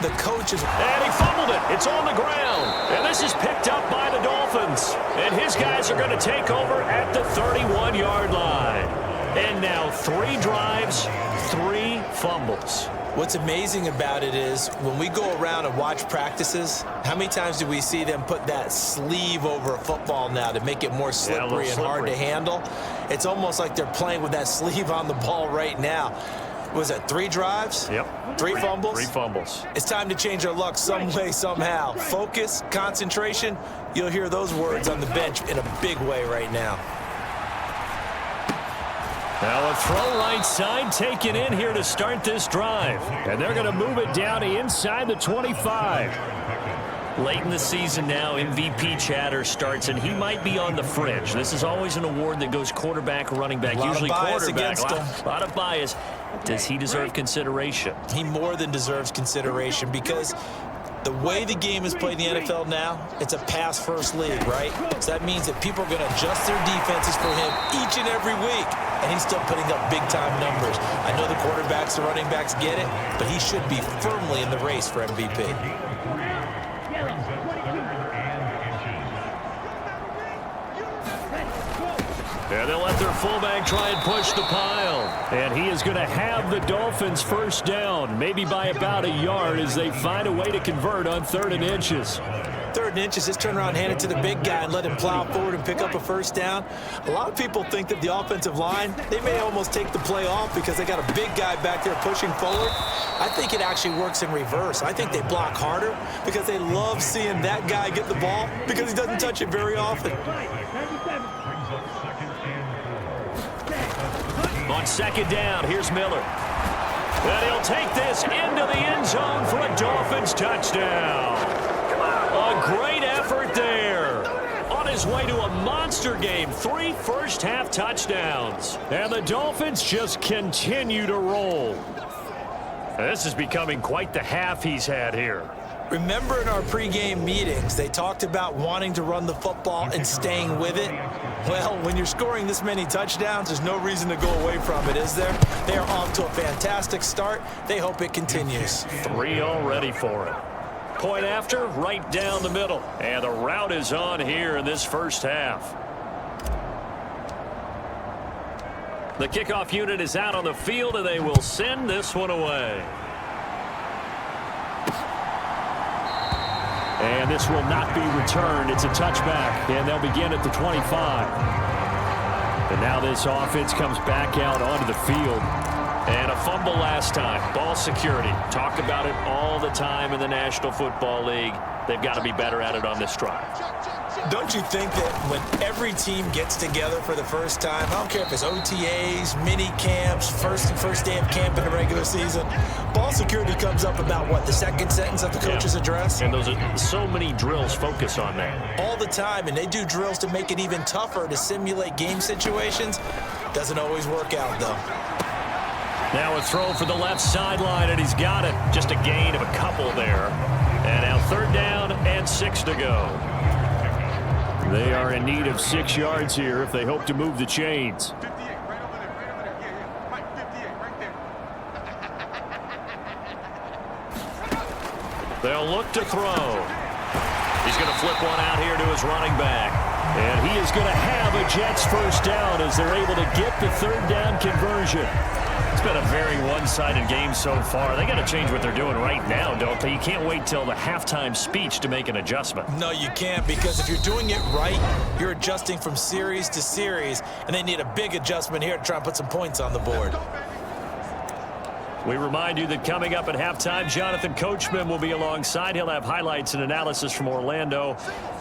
Speaker 3: the coaches...
Speaker 2: And he fumbled it. It's on the ground. And this is picked up by the Dolphins. And his guys are going to take over at the 31-yard line. And now 3 drives, 3 fumbles.
Speaker 3: What's amazing about it is when we go around and watch practices, how many times do we see them put that sleeve over a football now to make it more slippery and hard to handle? It's almost like they're playing with that sleeve on the ball right now. Was it 3 drives?
Speaker 2: Yep.
Speaker 3: 3 fumbles?
Speaker 2: 3 fumbles.
Speaker 3: It's time to change our luck some way, somehow. Focus, concentration, you'll hear those words on the bench in a big way right now.
Speaker 4: Now a throw right side taken in here to start this drive. And they're going to move it down inside the 25.
Speaker 2: Late in the season now, MVP chatter starts, and he might be on the fringe. This is always an award that goes quarterback, running back, usually quarterback. A lot of bias. Does he deserve consideration?
Speaker 3: He more than deserves consideration because the way the game is played in the NFL now, it's a pass-first league, right? So that means that people are going to adjust their defenses for him each and every week, and he's still putting up big-time numbers. I know the quarterbacks, the running backs get it, but he should be firmly in the race for MVP.
Speaker 2: Yeah, they'll let their fullback try and push the pile.
Speaker 4: And he is going to have the Dolphins first down, maybe by about a yard as they find a way to convert on 3rd and inches.
Speaker 3: 3rd and inches, just turn around, hand it to the big guy and let him plow forward and pick up a first down. A lot of people think that the offensive line, they may almost take the play off because they got a big guy back there pushing forward. I think it actually works in reverse. I think they block harder because they love seeing that guy get the ball because he doesn't touch it very often.
Speaker 2: On 2nd down, here's Miller. And he'll take this into the end zone for a Dolphins touchdown. A great effort there. On his way to a monster game, 3 first-half touchdowns.
Speaker 4: And the Dolphins just continue to roll.
Speaker 2: This is becoming quite the half he's had here.
Speaker 3: Remember in our pregame meetings, they talked about wanting to run the football and staying with it? Well, when you're scoring this many touchdowns, there's no reason to go away from it, is there? They are off to a fantastic start. They hope it continues.
Speaker 2: 3 already for him. Point after, right down the middle. And the route is on here in this first half. The kickoff unit is out on the field, and they will send this one away.
Speaker 4: And this will not be returned. It's a touchback, and they'll begin at the 25. And now this offense comes back out onto the field.
Speaker 2: And a fumble last time. Ball security. Talk about it all the time in the National Football League. They've got to be better at it on this drive.
Speaker 3: Don't you think that when every team gets together for the first time, I don't care if it's OTAs, mini camps, first day of camp in the regular season, ball security comes up about what, the second sentence of the coach's address?
Speaker 2: And those are so many drills focus on that.
Speaker 3: All the time, and they do drills to make it even tougher to simulate game situations. Doesn't always work out, though.
Speaker 2: Now a throw for the left sideline, and he's got it. Just a gain of a couple there. And now 3rd down and 6 to go.
Speaker 4: They are in need of 6 yards here if they hope to move the chains.
Speaker 2: They'll look to throw. He's going to flip one out here to his running back.
Speaker 4: And he is going to have a Jets first down as they're able to get the 3rd down conversion.
Speaker 2: It's been a very one-sided game so far. They got to change what they're doing right now, don't they? You can't wait till the halftime speech to make an adjustment.
Speaker 3: No, you can't, because if you're doing it right, you're adjusting from series to series, and they need a big adjustment here to try and put some points on the board.
Speaker 2: We remind you that coming up at halftime, Jonathan Coachman will be alongside. He'll have highlights and analysis from Orlando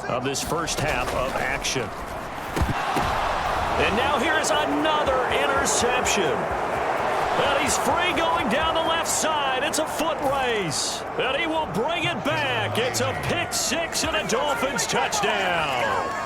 Speaker 2: of this first half of action. And now here is another interception. And he's free going down the left side. It's a foot race. And he will bring it back. It's a pick 6 and a Dolphins touchdown.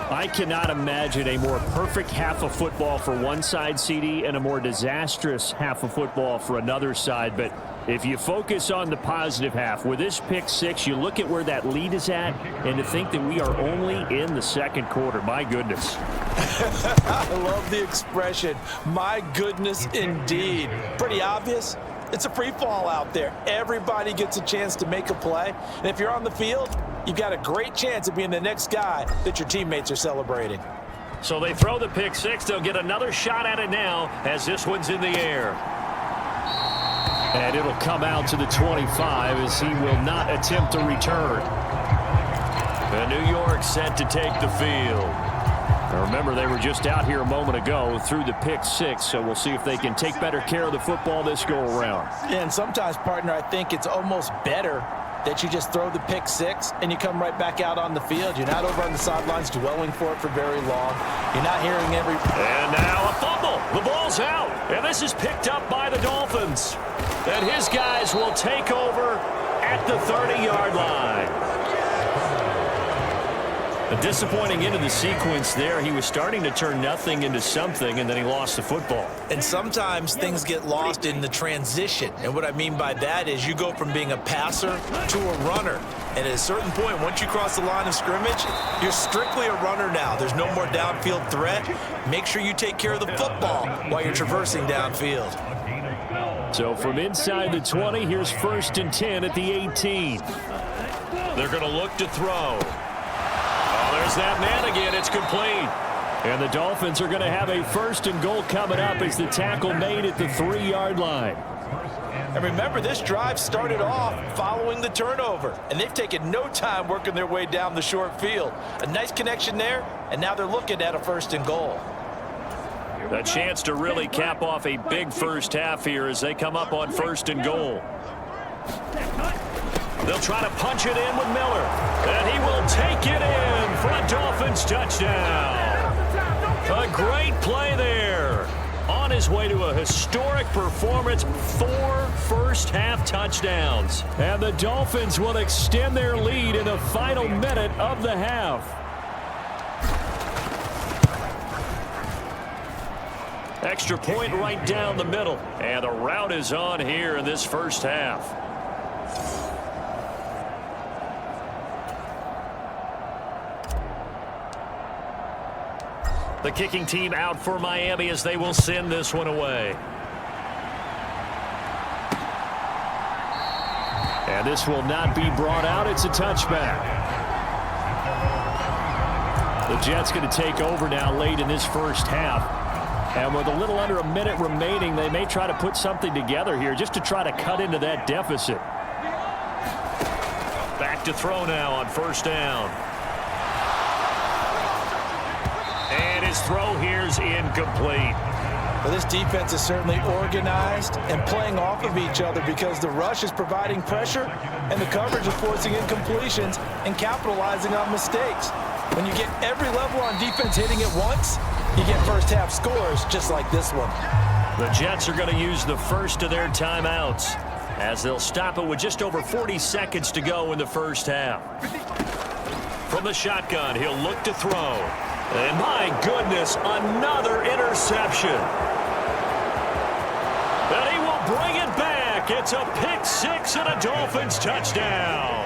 Speaker 4: I cannot imagine a more perfect half of football for one side, CD, and a more disastrous half of football for another side. But if you focus on the positive half, with this pick 6, you look at where that lead is at, and to think that we are only in the 2nd quarter. My goodness.
Speaker 3: I love the expression, my goodness indeed. Pretty obvious. It's a free fall out there. Everybody gets a chance to make a play. And if you're on the field, you've got a great chance of being the next guy that your teammates are celebrating.
Speaker 2: So they throw the pick 6. They'll get another shot at it now as this one's in the air.
Speaker 4: And it'll come out to the 25 as he will not attempt to return.
Speaker 2: And New York set to take the field.
Speaker 4: Now remember, they were just out here a moment ago through the pick 6, so we'll see if they can take better care of the football this go-around.
Speaker 3: Yeah, and sometimes, partner, I think it's almost better that you just throw the pick 6 and you come right back out on the field. You're not over on the sidelines dwelling for it for very long. You're not hearing every...
Speaker 2: And now a fumble. The ball's out. And this is picked up by the Dolphins. And his guys will take over at the 30-yard line. A disappointing end of the sequence there. He was starting to turn nothing into something, and then he lost the football.
Speaker 3: And sometimes things get lost in the transition. And what I mean by that is you go from being a passer to a runner. And at a certain point, once you cross the line of scrimmage, you're strictly a runner now. There's no more downfield threat. Make sure you take care of the football while you're traversing downfield.
Speaker 4: So from inside the 20, here's 1st and 10 at the 18.
Speaker 2: They're going to look to throw. There's that man again. It's complete.
Speaker 4: And the Dolphins are going to have a 1st and goal coming up as the tackle made at the 3-yard line.
Speaker 3: And remember, this drive started off following the turnover, and they've taken no time working their way down the short field. A nice connection there, and now they're looking at a 1st and goal.
Speaker 2: A chance to really cap off a big first half here as they come up on 1st and goal. They'll try to punch it in with Miller. And he will take it in for a Dolphins touchdown. A great play there. On his way to a historic performance, 4 first-half touchdowns.
Speaker 4: And the Dolphins will extend their lead in the final minute of the half.
Speaker 2: Extra point right down the middle. And the route is on here in this first half. The kicking team out for Miami as they will send this one away.
Speaker 4: And this will not be brought out. It's a touchback. The Jets going to take over now late in this first half. And with a little under a minute remaining, they may try to put something together here just to try to cut into that deficit.
Speaker 2: Back to throw now on 1st down. And his throw here's incomplete.
Speaker 3: Well, this defense is certainly organized and playing off of each other because the rush is providing pressure and the coverage is forcing incompletions and capitalizing on mistakes. When you get every level on defense hitting at once, you get first-half scores just like this one.
Speaker 2: The Jets are going to use the first of their timeouts as they'll stop it with just over 40 seconds to go in the first half. From the shotgun, he'll look to throw. And my goodness, another interception. And he will bring it back. back. It's a pick six and a Dolphins touchdown.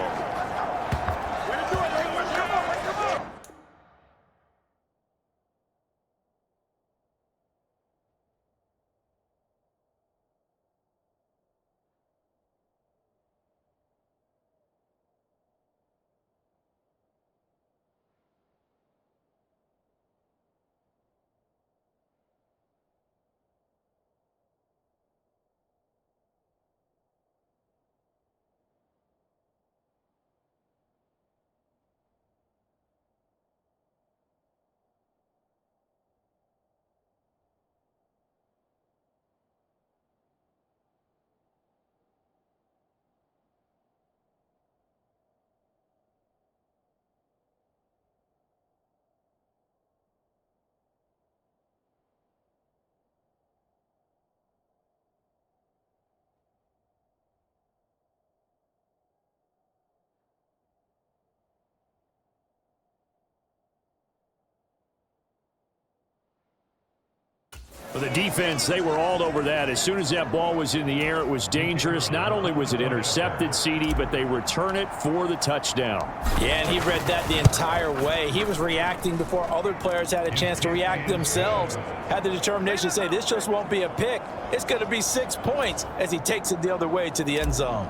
Speaker 4: For the defense, they were all over that. As soon as that ball was in the air, it was dangerous. Not only was it intercepted, CD, but they return it for the touchdown.
Speaker 3: Yeah, and he read that the entire way. He was reacting before other players had a chance to react themselves. Had the determination to say, this just won't be a pick. It's going to be 6 points as he takes it the other way to the end zone.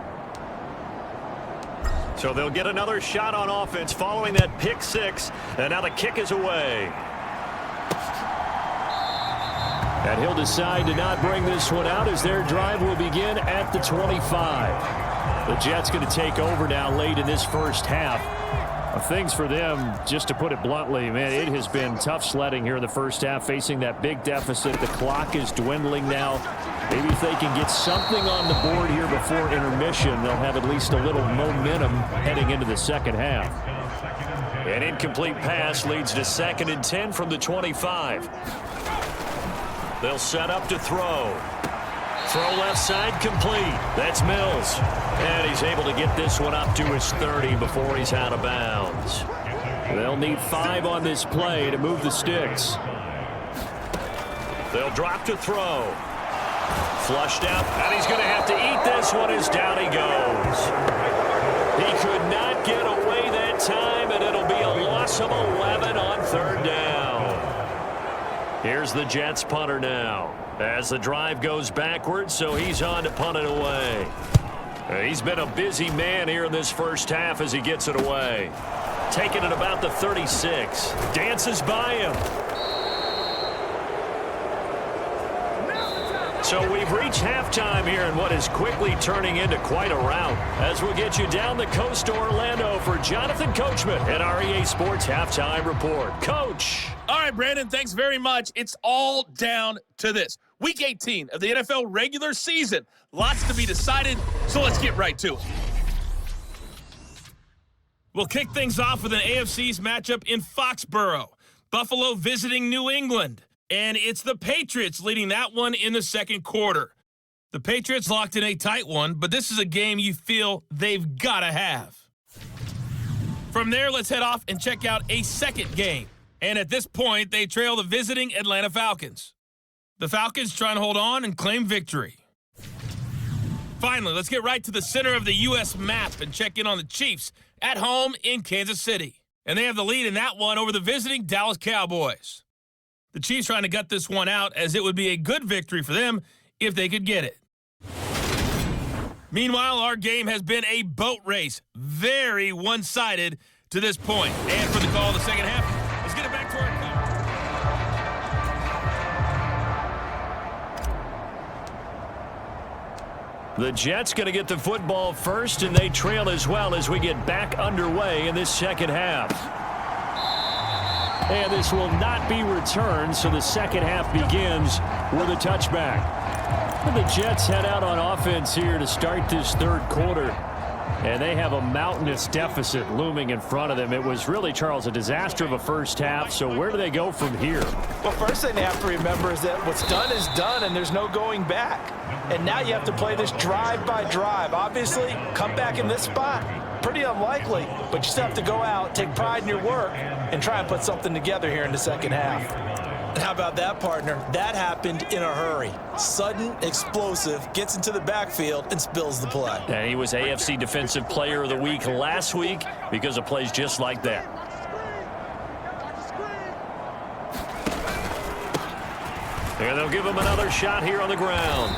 Speaker 2: So they'll get another shot on offense following that pick six. And now the kick is away.
Speaker 4: And he'll decide to not bring this one out as their drive will begin at the 25. The Jets going to take over now late in this first half. Things for them, just to put it bluntly, man, it has been tough sledding here in the first half, facing that big deficit. The clock is dwindling now. Maybe if they can get something on the board here before intermission, they'll have at least a little momentum heading into the second half.
Speaker 2: An incomplete pass leads to 2nd and 10 from the 25. They'll set up to throw. Throw left side complete. That's Mills. And he's able to get this one up to his 30 before he's out of bounds.
Speaker 4: They'll need 5 on this play to move the sticks.
Speaker 2: They'll drop to throw. Flushed out, and he's going to have to eat this one as down he goes. He could not get away that time, and it'll be a loss of 11 on 3rd down. Here's the Jets punter now as the drive goes backwards, so he's on to punt it away. He's been a busy man here in this first half as he gets it away. Taking it about the 36. Dances by him. So we've reached halftime here in what is quickly turning into quite a rout. As we'll get you down the coast to Orlando for Jonathan Coachman at our EA Sports Halftime Report. Coach.
Speaker 6: All right, Brandon, thanks very much. It's all down to this. Week 18 of the NFL regular season. Lots to be decided, so let's get right to it. We'll kick things off with an AFC's matchup in Foxborough. Buffalo visiting New England. And it's the Patriots leading that one in the second quarter. The Patriots locked in a tight one, but this is a game you feel they've got to have. From there, let's head off and check out a second game. And at this point, they trail the visiting Atlanta Falcons. The Falcons trying to hold on and claim victory. Finally, let's get right to the center of the U.S. map and check in on the Chiefs at home in Kansas City. And they have the lead in that one over the visiting Dallas Cowboys. The Chiefs trying to gut this one out as it would be a good victory for them if they could get it. Meanwhile, our game has been a boat race. Very one-sided to this point. And for the call of the second half, let's get it back to our coverage.
Speaker 2: The Jets going to get the football first, and they trail as well as we get back underway in this second half. And this will not be returned, so the second half begins with a touchback. And the Jets head out on offense here to start this third quarter. And they have a mountainous deficit looming in front of them. It was really, Charles, a disaster of a first half. So where do they go from here?
Speaker 3: Well, first thing they have to remember is that what's done is done, and there's no going back. And now you have to play this drive by drive. Obviously, come back in this spot. Pretty unlikely, but you still have to go out, take pride in your work, and try and put something together here in the second half. And how about that, partner? That happened in a hurry. Sudden, explosive, gets into the backfield and spills the play.
Speaker 2: And he was AFC Defensive Player of the Week last week because of plays just like that. And they'll give him another shot here on the ground.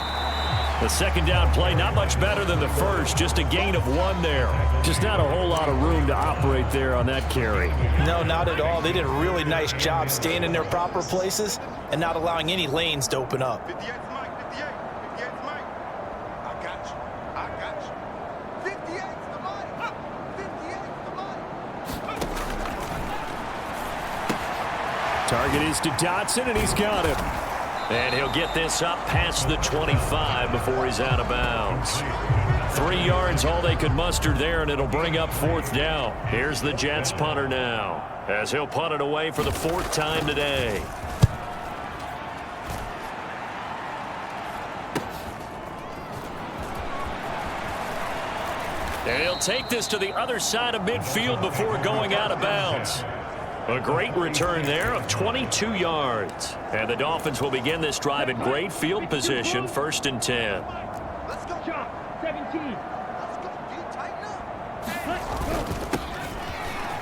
Speaker 2: The second down play, not much better than the first, just a gain of 1 there.
Speaker 4: Just not a whole lot of room to operate there on that carry.
Speaker 3: No, not at all. They did a really nice job staying in their proper places and not allowing any lanes to open up.
Speaker 7: 58's Mike, 58. 58's Mike. I got you. I got you. 58's the money. 58's the money.
Speaker 4: Target is to Dotson, and he's got him.
Speaker 2: And he'll get this up past the 25 before he's out of bounds. 3 yards, all they could muster there, and it'll bring up 4th down. Here's the Jets punter now, as he'll punt it away for the 4th time today. And he'll take this to the other side of midfield before going out of bounds. A great return there of 22 yards. And the Dolphins will begin this drive in great field position, 1st and 10.
Speaker 7: Let's go.
Speaker 5: Chop, 17.
Speaker 7: Let's go. Do you tighten up?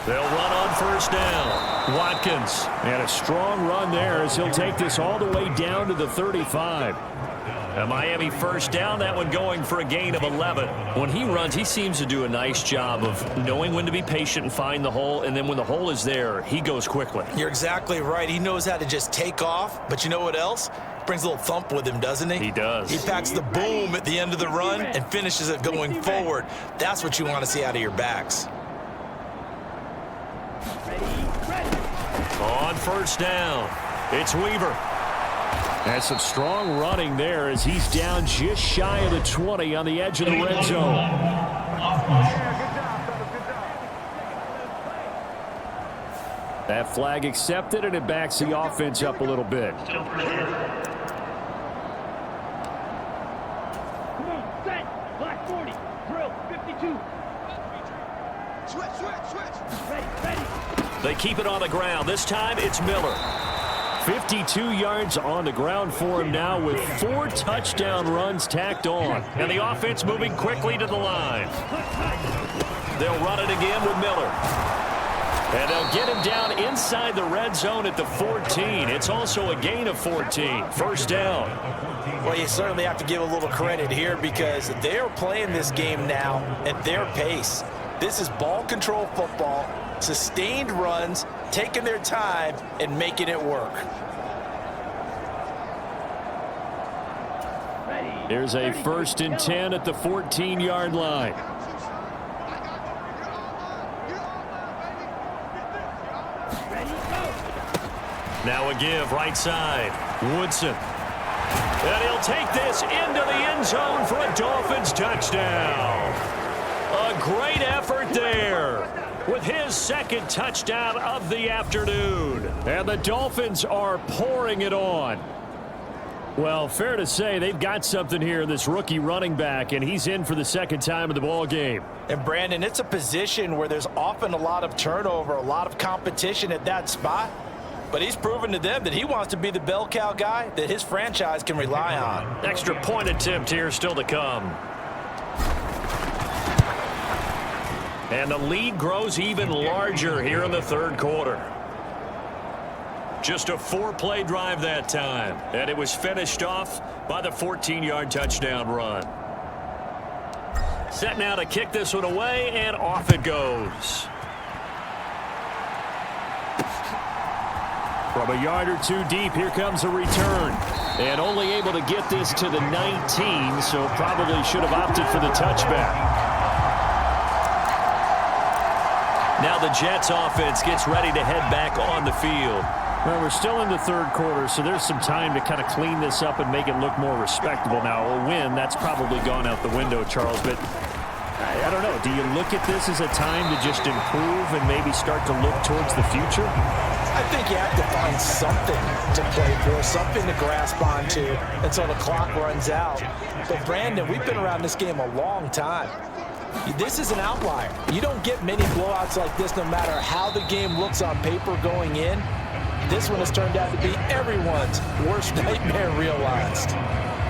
Speaker 2: They'll run on 1st down. Watkins.
Speaker 4: And a strong run there as he'll take this all the way down to the 35.
Speaker 2: A Miami 1st down, that one going for a gain of 11. When he runs, he seems to do a nice job of knowing when to be patient and find the hole, and then when the hole is there, he goes quickly.
Speaker 3: You're exactly right. He knows how to just take off, but you know what else? Brings a little thump with him, doesn't he?
Speaker 2: He does.
Speaker 3: He packs the boom at the end of the run and finishes it going forward. That's what you want to see out of your backs.
Speaker 2: On 1st down, it's Weaver.
Speaker 4: And some strong running there as he's down just shy of the 20 on the edge of the red zone. That flag accepted, and it backs the offense up a little bit.
Speaker 5: Come on, set. Black 40. Drill, 52.
Speaker 7: Switch.
Speaker 5: Ready.
Speaker 2: They keep it on the ground. This time, it's Miller.
Speaker 4: 52 yards on the ground for him now with 4 touchdown runs tacked on.
Speaker 2: And the offense moving quickly to the line. They'll run it again with Miller. And they'll get him down inside the red zone at the 14. It's also a gain of 14. 1st down.
Speaker 3: Well, you certainly have to give a little credit here because they're playing this game now at their pace. This is ball control football, sustained runs, taking their time and making it work.
Speaker 4: There's a 1st and 10 at the 14-yard line.
Speaker 2: Now a give, right side. Woodson. And he'll take this into the end zone for a Dolphins touchdown. A great effort there with his 2nd touchdown of the afternoon.
Speaker 4: And the Dolphins are pouring it on. Well, fair to say they've got something here, this rookie running back, and he's in for the 2nd time of the ball game.
Speaker 3: And Brandon, it's a position where there's often a lot of turnover, a lot of competition at that spot. But he's proven to them that he wants to be the bell cow guy that his franchise can rely on.
Speaker 2: Extra point attempt here still to come. And the lead grows even larger here in the 3rd quarter. Just a 4-play drive that time. And it was finished off by the 14-yard touchdown run. Set now to kick this one away, and off it goes.
Speaker 4: From a yard or 2 deep, here comes a return. And only able to get this to the 19, so probably should have opted for the touchback.
Speaker 2: Now the Jets offense gets ready to head back on the field.
Speaker 4: Well, we're still in the 3rd quarter, so there's some time to kind of clean this up and make it look more respectable. Now, a win, that's probably gone out the window, Charles, but I don't know. Do you look at this as a time to just improve and maybe start to look towards the future?
Speaker 3: I think you have to find something to play for, something to grasp onto until the clock runs out. But, Brandon, we've been around this game a long time. This is an outlier. You don't get many blowouts like this no matter how the game looks on paper going in. This one has turned out to be everyone's worst nightmare realized.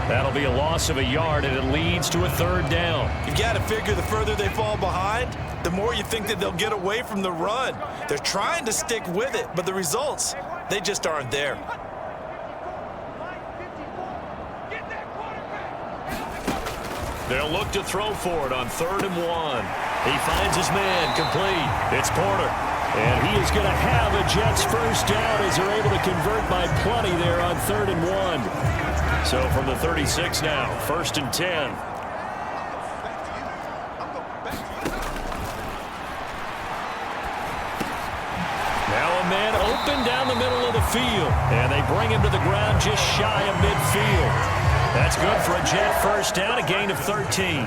Speaker 2: That'll be a loss of a yard, and it leads to a third down.
Speaker 3: You've got to figure the further they fall behind, the more you think that they'll get away from the run. They're trying to stick with it, but the results, they just aren't there.
Speaker 2: They'll look to throw for it on 3rd and 1. He finds his man complete. It's Porter. And he is going to have a Jets first down as they're able to convert by plenty there on 3rd and 1. So from the 36 now, 1st and 10. Now a man open down the middle of the field. And they bring him to the ground just shy of midfield. That's good for a Jet first down, a gain of 13.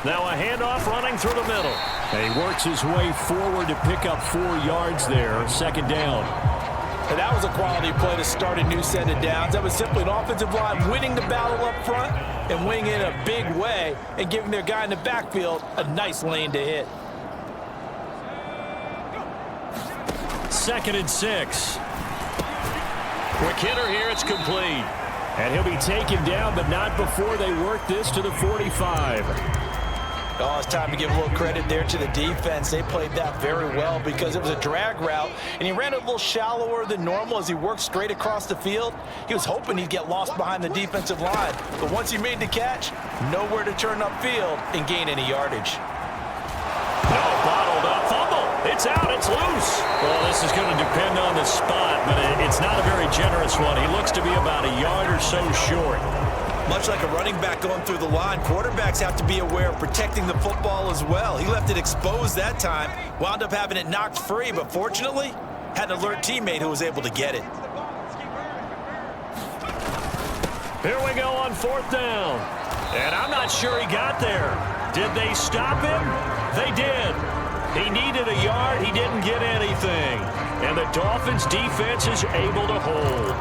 Speaker 2: Now a handoff running through the middle.
Speaker 4: And he works his way forward to pick up 4 yards there, 2nd down.
Speaker 3: And that was a quality play to start a new set of downs. That was simply an offensive line winning the battle up front and winning it in a big way and giving their guy in the backfield a nice lane to hit.
Speaker 2: 2nd and 6. Quick hitter here, it's complete.
Speaker 4: And he'll be taken down, but not before they work this to the 45.
Speaker 3: Oh, it's time to give a little credit there to the defense. They played that very well because it was a drag route, and he ran it a little shallower than normal as he worked straight across the field. He was hoping he'd get lost behind the defensive line, but once he made the catch, nowhere to turn upfield and gain any yardage.
Speaker 2: No, bottled up. Fumble. It's out. It's loose. Well, this is going to depend on the spot, but it's not a very generous one. He looks to be about a yard or so short.
Speaker 3: Much like a running back going through the line, quarterbacks have to be aware of protecting the football as well. He left it exposed that time, wound up having it knocked free, but fortunately, had an alert teammate who was able to get it.
Speaker 2: Here we go on 4th down. And I'm not sure he got there. Did they stop him? They did. He needed a yard. He didn't get anything. And the Dolphins defense is able to hold.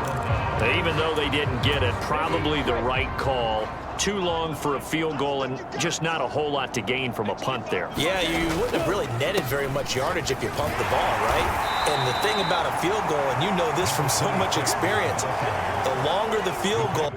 Speaker 2: Even though they didn't get it, probably the right call. Too long for a field goal and just not a whole lot to gain from a punt there.
Speaker 3: Yeah, you wouldn't have really netted very much yardage if you pumped the ball, right? And the thing about a field goal, and you know this from so much experience, the longer the field goal,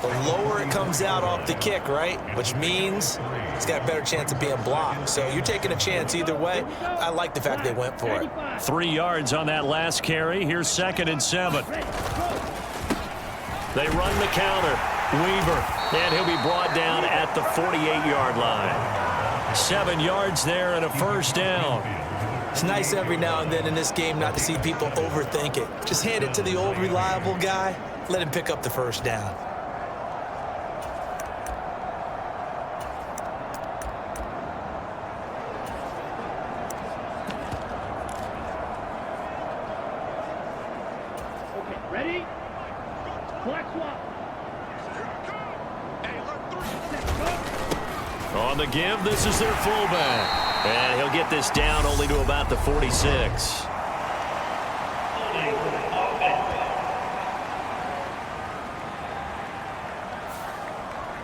Speaker 3: the lower it comes out off the kick, right? Which means it's got a better chance of being blocked. So you're taking a chance either way. I like the fact they went for it.
Speaker 2: 3 yards on that last carry. Here's 2nd and 7. They run the counter. Weaver. And he'll be brought down at the 48-yard line. 7 yards there and a first down.
Speaker 3: It's nice every now and then in this game not to see people overthink it. Just hand it to the old reliable guy. Let him pick up the first down.
Speaker 5: Ready? Flex swap.
Speaker 2: On the give, this is their fullback. And he'll get this down only to about the 46.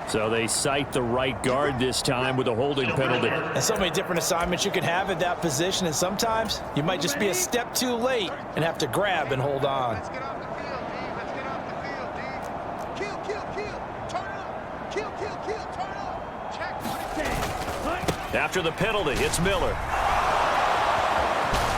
Speaker 2: So they cite the right guard this time with a holding penalty.
Speaker 3: And so many different assignments you can have at that position, and sometimes you might just be a step too late and have to grab and hold on.
Speaker 7: Let's get off the field, D. Let's get off the field, D. Kill kill, kill. Turn it up. Kill, kill, kill. Turn it up. Check.
Speaker 2: After the penalty, it's Miller.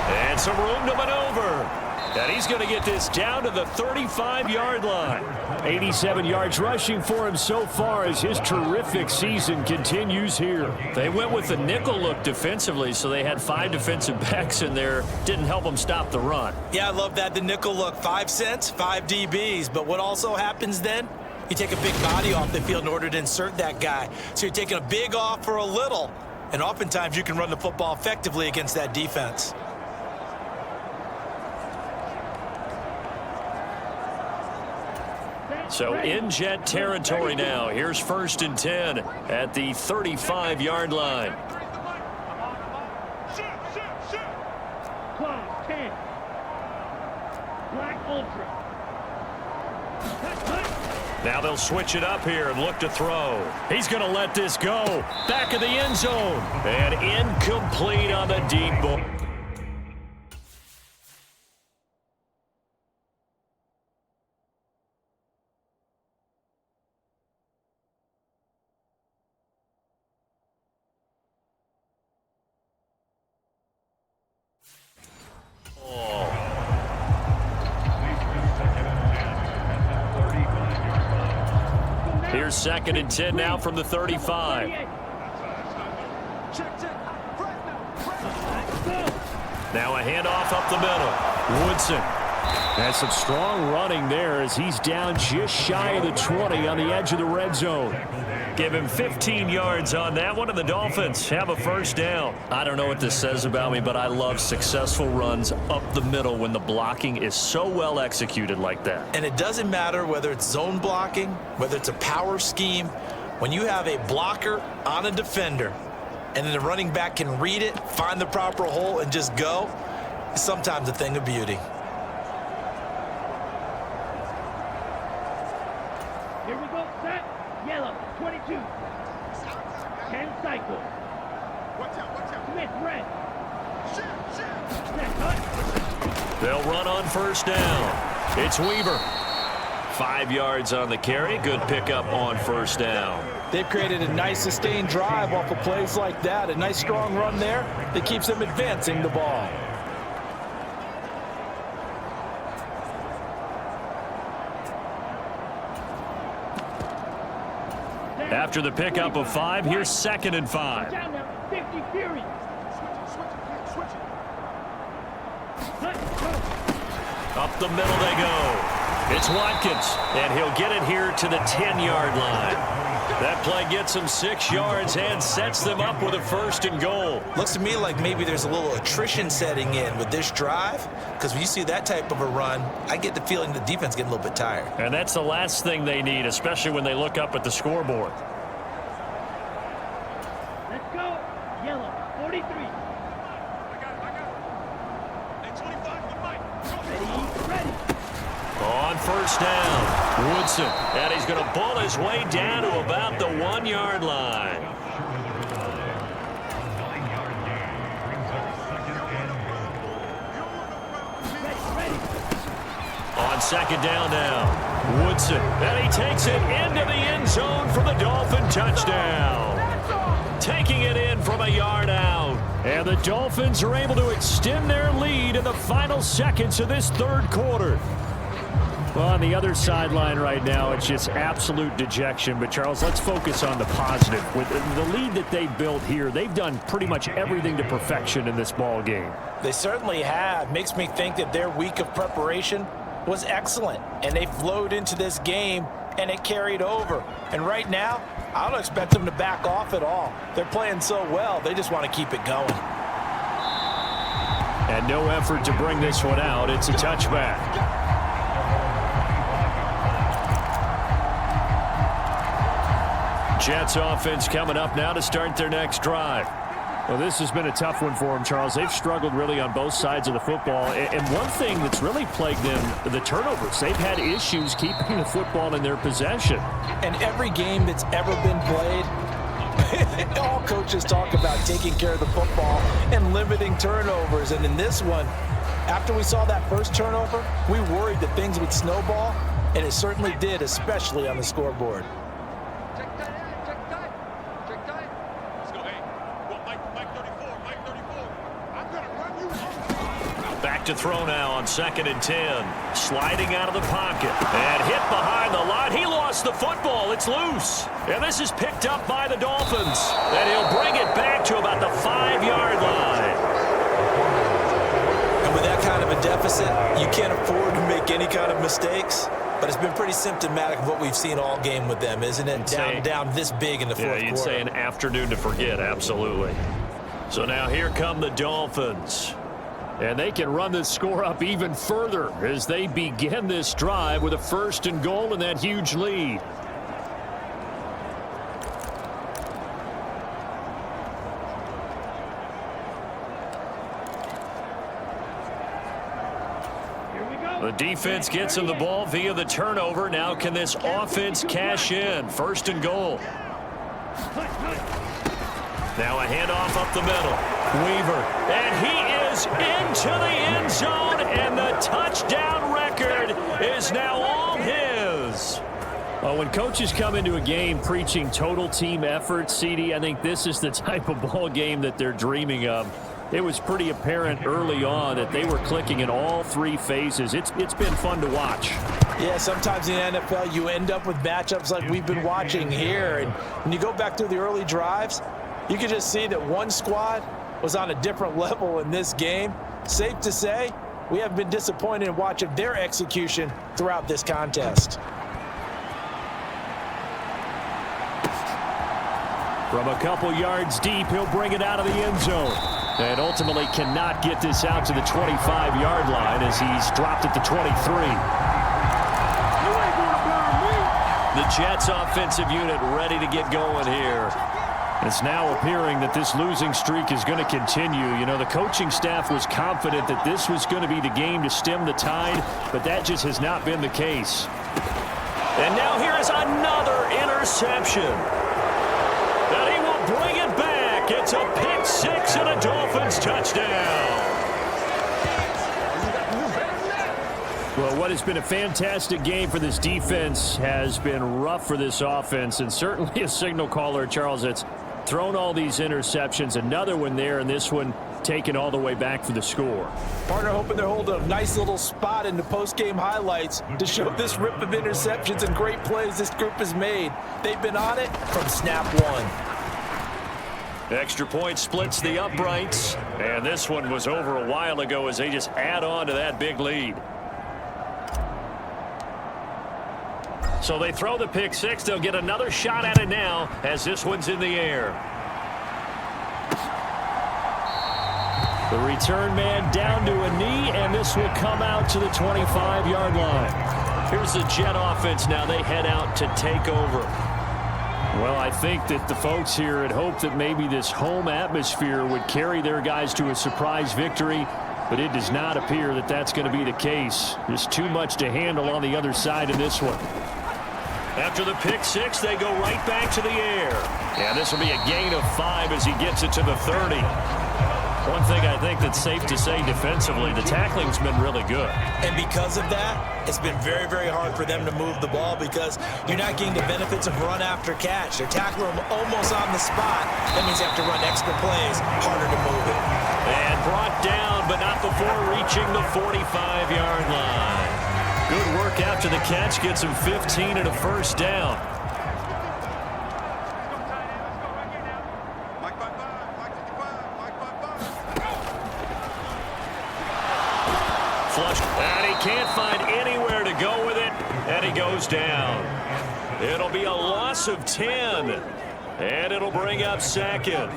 Speaker 2: And some room to maneuver. And he's going to get this down to the 35-yard line.
Speaker 4: 87 yards rushing for him so far as his terrific season continues here.
Speaker 2: They went with the nickel look defensively, so they had 5 defensive backs in there. Didn't help them stop the run.
Speaker 3: Yeah, I love that, the nickel look. 5 cents, 5 DBs. But what also happens then? You take a big body off the field in order to insert that guy. So you're taking a big off for a little. And oftentimes you can run the football effectively against that defense.
Speaker 2: So in Jet territory now. Here's 1st and 10 at the 35-yard line.
Speaker 5: Clock 10. Black Ultra.
Speaker 2: Now they'll switch it up here and look to throw. He's going to let this go. Back of the end zone. And incomplete on the deep ball. Here's 2nd and 10 now from the 35. Now a handoff up the middle. Woodson.
Speaker 4: That's some strong running there as he's down just shy of the 20 on the edge of the red zone.
Speaker 2: Give him 15 yards on that one, and the Dolphins have a 1st down. I don't know what this says about me, but I love successful runs up the middle when the blocking is so well executed like that.
Speaker 3: And it doesn't matter whether it's zone blocking, whether it's a power scheme. When you have a blocker on a defender, and then the running back can read it, find the proper hole, and just go, it's sometimes a thing of beauty.
Speaker 5: Here we go, set. Yellow, 22. 10 cycle.
Speaker 7: Watch out.
Speaker 5: Smith, red.
Speaker 7: Shit.
Speaker 5: Set,
Speaker 2: They'll run on 1st down. It's Weaver. 5 yards on the carry. Good pickup on 1st down.
Speaker 3: They've created a nice sustained drive off of plays like that. A nice strong run there that keeps them advancing the ball.
Speaker 2: After the pickup of 5, here's 2nd and 5.
Speaker 5: Watch out now. 50 Fury.
Speaker 7: Switch it.
Speaker 2: Up the middle they go. It's Watkins, and he'll get it here to the 10-yard line. That play gets them 6 yards and sets them up with a 1st and goal.
Speaker 3: Looks to me like maybe there's a little attrition setting in with this drive, because when you see that type of a run, I get the feeling the defense getting a little bit tired.
Speaker 2: And that's the last thing they need, especially when they look up at the scoreboard.
Speaker 5: Let's go. Yellow, 43.
Speaker 7: I got it. Hey, 25 to Mike.
Speaker 5: Ready.
Speaker 2: On 1st down, Woodson, and he's going to bull his way down to about the 1-yard line.
Speaker 5: Ready.
Speaker 2: On 2nd down now, Woodson, and he takes it into the end zone for the Dolphin touchdown. Taking it in from a yard out.
Speaker 4: And the Dolphins are able to extend their lead in the final seconds of this 3rd quarter. Well, on the other sideline right now, it's just absolute dejection. But, Charles, let's focus on the positive. With the lead that they built here, they've done pretty much everything to perfection in this ball game.
Speaker 3: They certainly have. Makes me think that their week of preparation was excellent. And they flowed into this game, and it carried over. And right now, I don't expect them to back off at all. They're playing so well, they just want to keep it going.
Speaker 4: And no effort to bring this one out. It's a touchback.
Speaker 2: Jets offense coming up now to start their next drive.
Speaker 4: Well, this has been a tough one for them, Charles. They've struggled really on both sides of the football. And one thing that's really plagued them, the turnovers. They've had issues keeping the football in their possession.
Speaker 3: And every game that's ever been played, all coaches talk about taking care of the football and limiting turnovers. And in this one, after we saw that first turnover, we worried that things would snowball. and it certainly did, especially on the scoreboard.
Speaker 7: Check tight, check tight, check tight. Let's go, hey. Well, Mike 34, Mike 34. I'm gonna run you.
Speaker 2: Back to throw now on 2nd and 10. Sliding out of the pocket. And hit behind the line. He lost the football. It's loose. And this is picked up by the Dolphins. And he'll bring it back to about the 5-yard line.
Speaker 3: And with that kind of a deficit, you can't afford to make any kind of mistakes. But it's been pretty symptomatic of what we've seen all game with them, isn't it? Down this big in the fourth quarter.
Speaker 2: Yeah, you'd say an afternoon to forget, absolutely. So now here come the Dolphins.
Speaker 4: And they can run this score up even further as they begin this drive with a 1st and goal and that huge lead.
Speaker 2: The defense gets him the ball via the turnover. Now can this offense cash in? 1st and goal. Now a handoff up the middle. Weaver. And he is into the end zone. And the touchdown record is now all his.
Speaker 4: Well, when coaches come into a game preaching total team effort, CD, I think this is the type of ball game that they're dreaming of. It was pretty apparent early on that they were clicking in all 3 phases. It's been fun to watch.
Speaker 3: Yeah, sometimes in the NFL you end up with matchups like we've been watching here. And when you go back through the early drives, you can just see that one squad was on a different level in this game. Safe to say, we haven't been disappointed in watching their execution throughout this contest.
Speaker 4: From a couple yards deep, he'll bring it out of the end zone. And ultimately cannot get this out to the 25-yard line as he's dropped at the 23. The Jets offensive unit ready to get going here. It's now appearing that this losing streak is going to continue. You know, the coaching staff was confident that this was going to be the game to stem the tide, but that just has not been the case.
Speaker 2: And now here is another interception. And he will bring it back. It's a pick 6 and a Dolphins touchdown.
Speaker 4: Well, what has been a fantastic game for this defense has been rough for this offense, and certainly a signal caller, Charles, that's thrown all these interceptions. Another one there, and this one taken all the way back for the score.
Speaker 3: Partner hoping they're holding a nice little spot in the post-game highlights to show this rip of interceptions and great plays this group has made. They've been on it from snap one.
Speaker 2: Extra point splits the uprights, and this one was over a while ago as they just add on to that big lead. So they throw the pick 6. They'll get another shot at it now as this one's in the air.
Speaker 4: The return man down to a knee, and this will come out to the 25-yard line.
Speaker 2: Here's the Jet offense now. They head out to take over.
Speaker 4: Well, I think that the folks here had hoped that maybe this home atmosphere would carry their guys to a surprise victory, but it does not appear that that's going to be the case. There's too much to handle on the other side in this one.
Speaker 2: After the pick 6, they go right back to the air. And this will be a gain of 5 as he gets it to the 30. One thing I think that's safe to say defensively, the tackling's been really good.
Speaker 3: And because of that, it's been very, very hard for them to move the ball because you're not getting the benefits of run after catch. They're tackling them almost on the spot. That means you have to run extra plays, harder to move it.
Speaker 2: And brought down, but not before reaching the 45-yard line. Good work after the catch, gets him 15 and a first down. Flush, and he can't find anywhere to go with it, and he goes down. It'll be a loss of 10, and it'll bring up 2nd.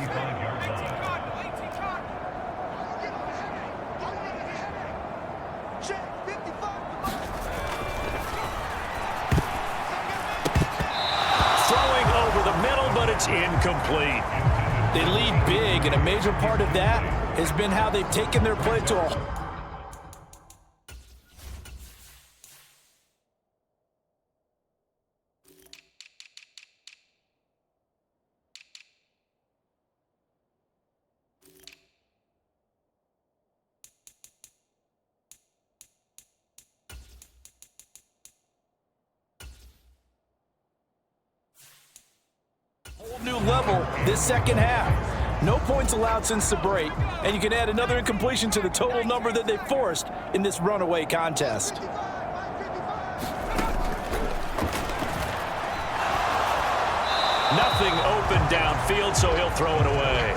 Speaker 2: It's incomplete.
Speaker 3: They lead big, and a major part of that has been how they've taken their play to a level this second half. No points allowed since the break, and you can add another incompletion to the total number that they forced in this runaway contest.
Speaker 2: Nothing open downfield, so he'll throw it away.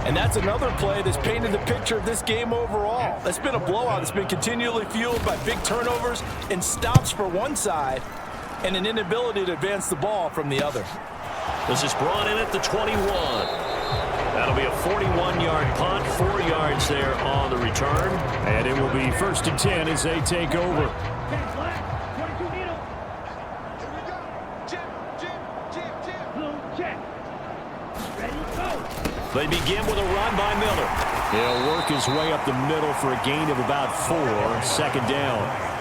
Speaker 3: And that's another play that's painted the picture of this game overall. It's been a blowout that's been continually fueled by big turnovers and stops for one side and an inability to advance the ball from the other.
Speaker 2: This is brought in at the 21. That'll be a 41-yard punt, 4 yards there on the return.
Speaker 4: And it will be 1st and 10 as they take over.
Speaker 2: They begin with a run by Miller.
Speaker 4: He'll work his way up the middle for a gain of about 4, 2nd down.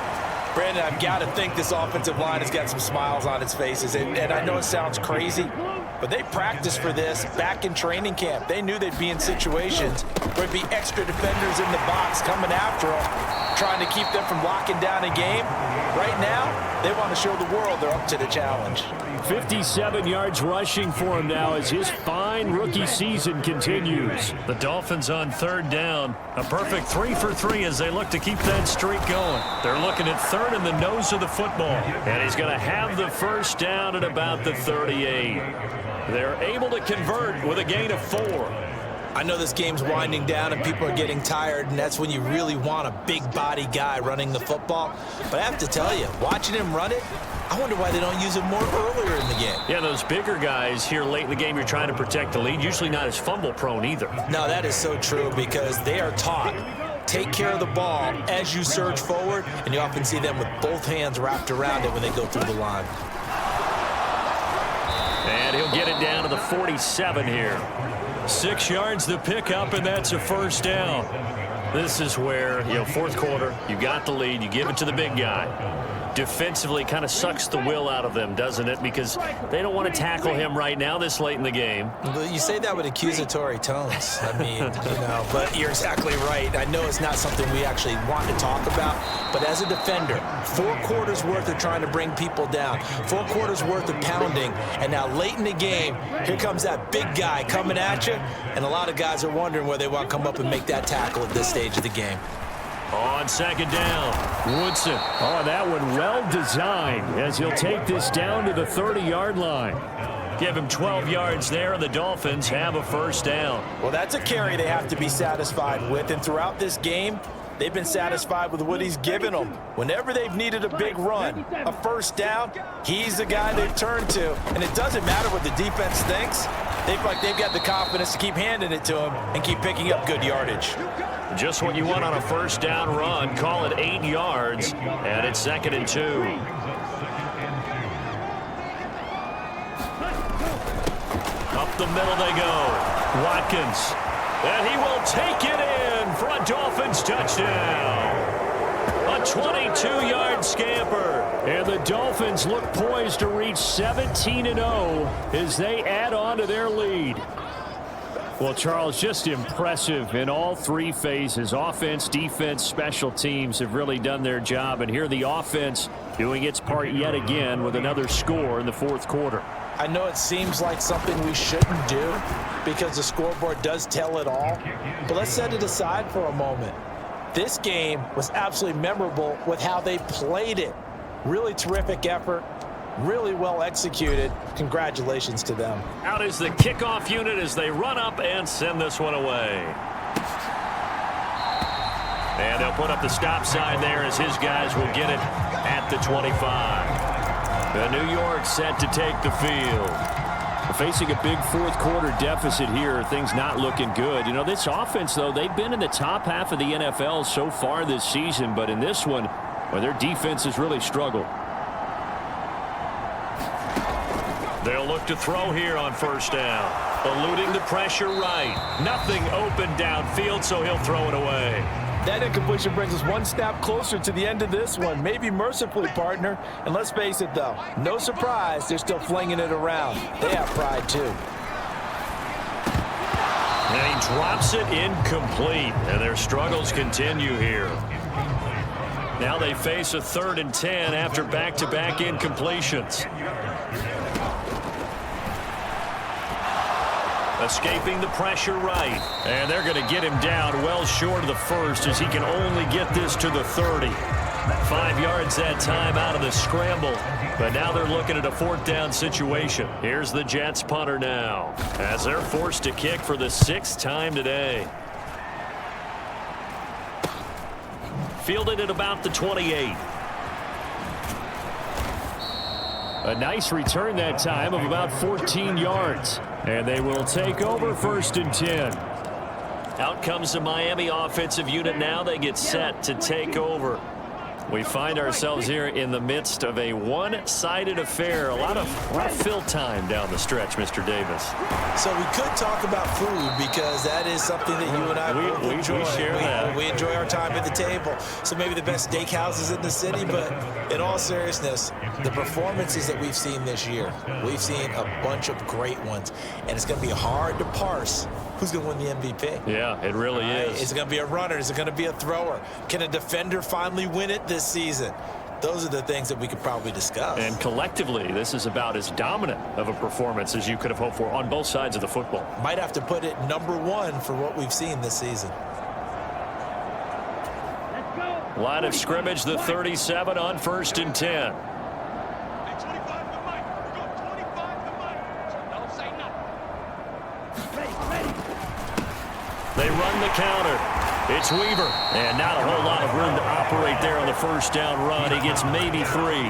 Speaker 3: Brandon, I've got to think this offensive line has got some smiles on its faces. And I know it sounds crazy, but they practiced for this back in training camp. They knew they'd be in situations where it'd be extra defenders in the box coming after them, trying to keep them from locking down a game. Right now, they want to show the world they're up to the challenge.
Speaker 4: 57 yards rushing for him now as his fine rookie season continues.
Speaker 2: The Dolphins on 3rd down. A perfect 3 for 3 as they look to keep that streak going. They're looking at 3rd in the nose of the football. And he's going to have the 1st down at about the 38. They're able to convert with a gain of 4.
Speaker 3: I know this game's winding down and people are getting tired, and that's when you really want a big body guy running the football. But I have to tell you, watching him run it, I wonder why they don't use him more earlier in the game.
Speaker 2: Yeah, those bigger guys here late in the game, you're trying to protect the lead, usually not as fumble prone either.
Speaker 3: No, that is so true because they are taught. Take care of the ball as you surge forward, and you often see them with both hands wrapped around it when they go through the line.
Speaker 2: And he'll get it down to the 47 here. 6 yards the pickup, and that's a 1st down. This is where, 4th quarter, you got the lead, you give it to the big guy. Defensively kind of sucks the will out of them, doesn't it? Because they don't want to tackle him right now this late in the game.
Speaker 3: But you say that with accusatory tones. I mean, but you're exactly right. I know it's not something we actually want to talk about, but as a defender, 4 quarters worth of trying to bring people down, 4 quarters worth of pounding, and now late in the game, here comes that big guy coming at you, and a lot of guys are wondering whether they want to come up and make that tackle at this stage of the game.
Speaker 2: On 2nd down, Woodson.
Speaker 4: Oh, that one well designed as he'll take this down to the 30-yard line.
Speaker 2: Give him 12 yards there, and the Dolphins have a 1st down.
Speaker 3: Well, that's a carry they have to be satisfied with, and throughout this game, they've been satisfied with what he's given them. Whenever they've needed a big run, a 1st down, he's the guy they've turned to. And it doesn't matter what the defense thinks. They've got the confidence to keep handing it to him and keep picking up good yardage.
Speaker 2: Just what you want on a 1st down run. Call it 8 yards, and it's 2nd and 2. Up the middle they go. Watkins. And he will take it in for a Dolphins touchdown. A 22-yard scamper.
Speaker 4: And the Dolphins look poised to reach 17-0 as they add on to their lead. Well, Charles, just impressive in all 3 phases. Offense, defense, special teams have really done their job. And here the offense doing its part yet again with another score in the 4th quarter.
Speaker 3: I know it seems like something we shouldn't do because the scoreboard does tell it all. But let's set it aside for a moment. This game was absolutely memorable with how they played it. Really terrific effort. Really well executed. Congratulations to them.
Speaker 2: Out is the kickoff unit as they run up and send this one away. And they'll put up the stop sign there as his guys will get it at the 25. The New York set to take the field.
Speaker 4: Facing a big 4th quarter deficit here, things not looking good. This offense, though, they've been in the top half of the NFL so far this season, but in this one, well, their defense has really struggled.
Speaker 2: They'll look to throw here on 1st down. Eluding the pressure right. Nothing open downfield, so he'll throw it away.
Speaker 3: That incompletion brings us one step closer to the end of this one. Maybe mercifully, partner. And let's face it, though, no surprise, they're still flinging it around. They have pride, too.
Speaker 2: And he drops it incomplete, and their struggles continue here. Now they face a 3rd and 10 after back-to-back incompletions. Escaping the pressure right. And they're going to get him down well short of the first as he can only get this to the 30. 5 yards that time out of the scramble. But now they're looking at a 4th down situation. Here's the Jets punter now as they're forced to kick for the 6th time today. Fielded at about the 28.
Speaker 4: A nice return that time of about 14 yards. And they will take over 1st and 10.
Speaker 2: Out comes the Miami offensive unit now. They get set to take over. We find ourselves here in the midst of a one-sided affair. A lot of fill time down the stretch, Mr. Davis.
Speaker 3: So we could talk about food because that is something that you and I both enjoy.
Speaker 2: We share that.
Speaker 3: We enjoy our time at the table. So maybe the best steakhouses in the city, but in all seriousness, the performances that we've seen this year, we've seen a bunch of great ones. And it's going to be hard to parse who's going to win the MVP.
Speaker 2: Yeah, it really is.
Speaker 3: Is it going to be a runner? Is it going to be a thrower? Can a defender finally win it this season? Those are the things that we could probably discuss.
Speaker 4: And collectively, this is about as dominant of a performance as you could have hoped for on both sides of the football.
Speaker 3: Might have to put it #1 for what we've seen this season.
Speaker 2: Line of scrimmage, the 37 on 1st and 10. They run the counter. It's Weaver. And not a whole lot of room to operate there on the 1st down run. He gets maybe 3.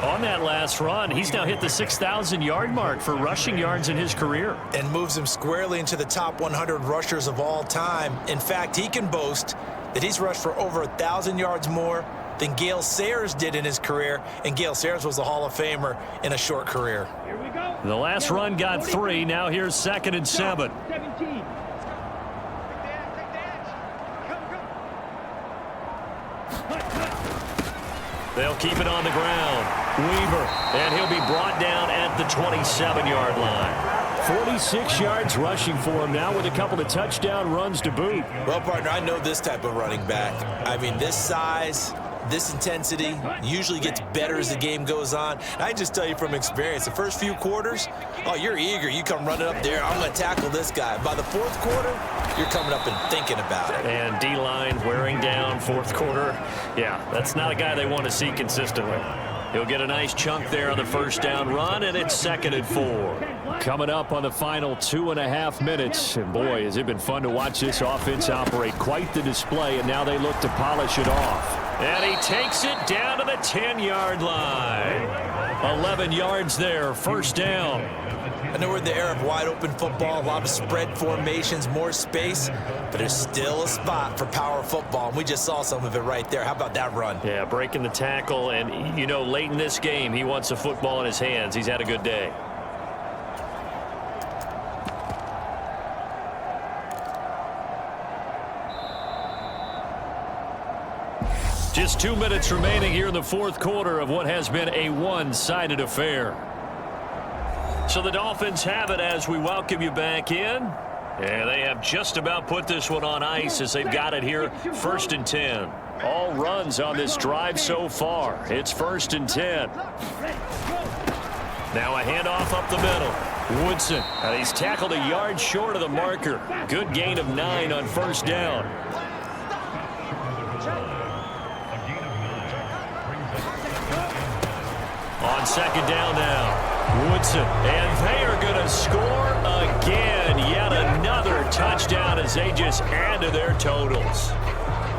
Speaker 2: On that last run, he's now hit the 6,000-yard mark for rushing yards in his career.
Speaker 3: And moves him squarely into the top 100 rushers of all time. In fact, he can boast that he's rushed for over 1,000 yards more than Gale Sayers did in his career. And Gale Sayers was a Hall of Famer in a short career.
Speaker 5: Here we go.
Speaker 2: The last run got 3. Now here's 2nd and 7.
Speaker 5: 17.
Speaker 2: They'll keep it on the ground. Weaver, and he'll be brought down at the 27-yard line.
Speaker 4: 46 yards rushing for him now with a couple of touchdown runs to boot.
Speaker 3: Well, partner, I know this type of running back. I mean, this size, this intensity usually gets better as the game goes on. And I just tell you from experience, the first few quarters, oh, you're eager. You come running up there, I'm going to tackle this guy. By the 4th quarter, you're coming up and thinking about it.
Speaker 2: And D-line wearing down 4th quarter. Yeah, that's not a guy they want to see consistently. He'll get a nice chunk there on the 1st down run, and it's 2nd and 4.
Speaker 4: Coming up on the final 2.5 minutes. And boy, has it been fun to watch this offense operate. Quite the display, and now they look to polish it off.
Speaker 2: And he takes it down to the 10-yard line. 11 yards there, 1st down.
Speaker 3: I know we're in the era of wide-open football, a lot of spread formations, more space, but there's still a spot for power football, and we just saw some of it right there. How about that run?
Speaker 2: Yeah, breaking the tackle, and, you know, late in this game, he wants a football in his hands. He's had a good day. Just 2 minutes remaining here in the 4th quarter of what has been a one-sided affair. So the Dolphins have it as we welcome you back in. And they have just about put this one on ice as they've got it here, 1st and 10. All runs on this drive so far. It's 1st and 10. Now a handoff up the middle. Woodson, and he's tackled a yard short of the marker. Good gain of 9 on 1st down. On 2nd down now. Woodson, and they are going to score again. Yet another touchdown as they just add to their totals.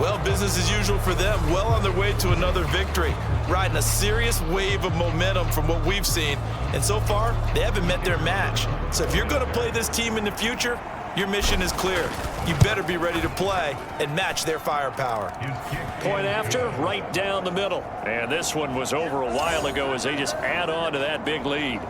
Speaker 3: Well, business as usual for them. Well on their way to another victory. Riding a serious wave of momentum from what we've seen. And so far, they haven't met their match. So if you're going to play this team in the future, your mission is clear. You better be ready to play and match their firepower.
Speaker 2: Point after, right down the middle. And this one was over a while ago as they just add on to that big lead.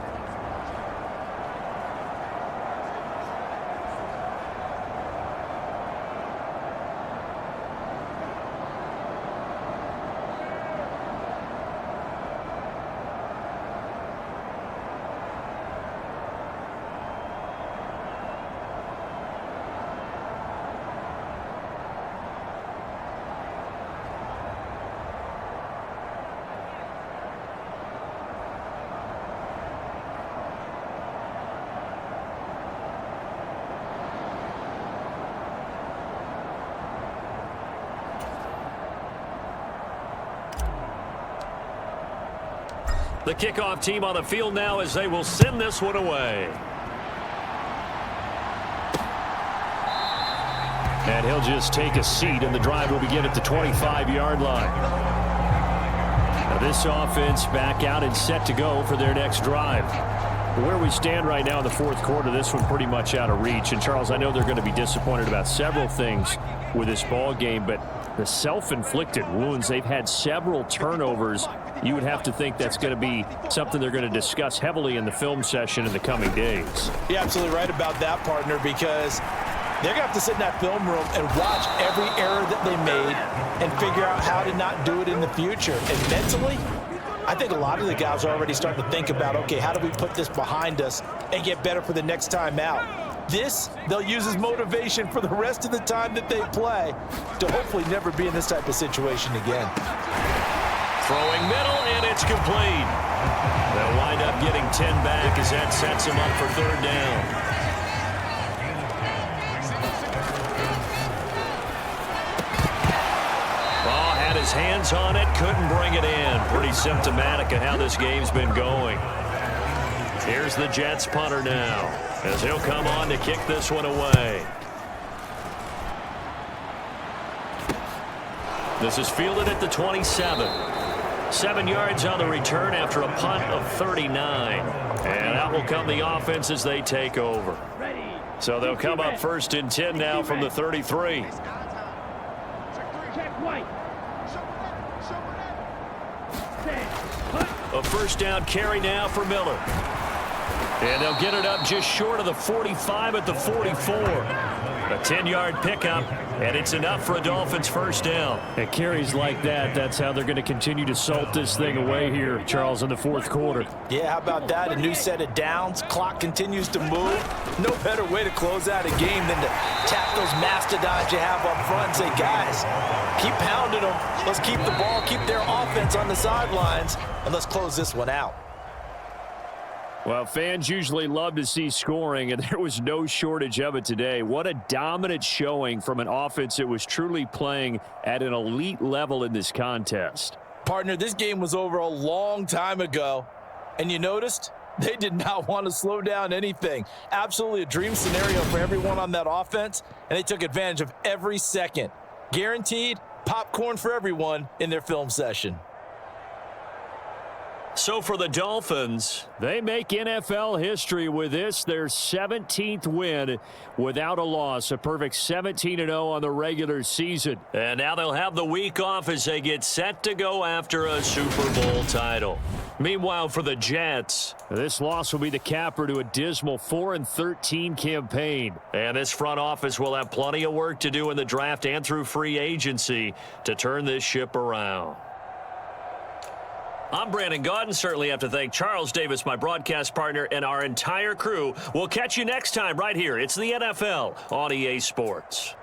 Speaker 2: The kickoff team on the field now as they will send this one away.
Speaker 4: And he'll just take a seat, and the drive will begin at the 25-yard line. Now this offense back out and set to go for their next drive. Where we stand right now in the fourth quarter, this one pretty much out of reach. And, Charles, I know they're going to be disappointed about several things with this ball game, but the self-inflicted wounds, they've had several turnovers. You would have to think that's going to be something they're going to discuss heavily in the film session in the coming days.
Speaker 3: You're absolutely right about that, partner, because they're going to have to sit in that film room and watch every error that they made and figure out how to not do it in the future. And mentally, I think a lot of the guys are already starting to think about, okay, how do we put this behind us and get better for the next time out? This, they'll use as motivation for the rest of the time that they play to hopefully never be in this type of situation again.
Speaker 2: Throwing middle, and it's complete. They'll wind up getting 10 back as that sets them up for third down. His hands on it, couldn't bring it in. Pretty symptomatic of how this game's been going. Here's the Jets punter now as he'll come on to kick this one away. This is fielded at the 27. 7 yards on the return after a punt of 39. And out will come the offense as they take over. So they'll come up first and 10 now from the 33. A first down carry now for Miller. And they'll get it up just short of the 45 at the 44. A 10-yard pickup, and it's enough for a Dolphins first down.
Speaker 4: And carries like that, that's how they're going to continue to salt this thing away here, Charles, in the fourth quarter.
Speaker 3: Yeah, how about that? A new set of downs. Clock continues to move. No better way to close out a game than to tap those mastodons you have up front and say, guys, keep pounding them. Let's keep the ball, keep their offense on the sidelines, and let's close this one out.
Speaker 4: Well, fans usually love to see scoring, and there was no shortage of it today. What a dominant showing from an offense that was truly playing at an elite level in this contest.
Speaker 3: Partner, this game was over a long time ago, and you noticed they did not want to slow down anything. Absolutely a dream scenario for everyone on that offense, and they took advantage of every second. Guaranteed popcorn for everyone in their film session.
Speaker 2: So for the Dolphins,
Speaker 4: they make NFL history with this, their 17th win without a loss, a perfect 17-0 on the regular season.
Speaker 2: And now they'll have the week off as they get set to go after a Super Bowl title. Meanwhile, for the Jets,
Speaker 4: this loss will be the capper to a dismal 4-13 campaign.
Speaker 2: And this front office will have plenty of work to do in the draft and through free agency to turn this ship around. I'm Brandon Gaudin. Certainly have to thank Charles Davis, my broadcast partner, and our entire crew. We'll catch you next time right here. It's the NFL on EA Sports.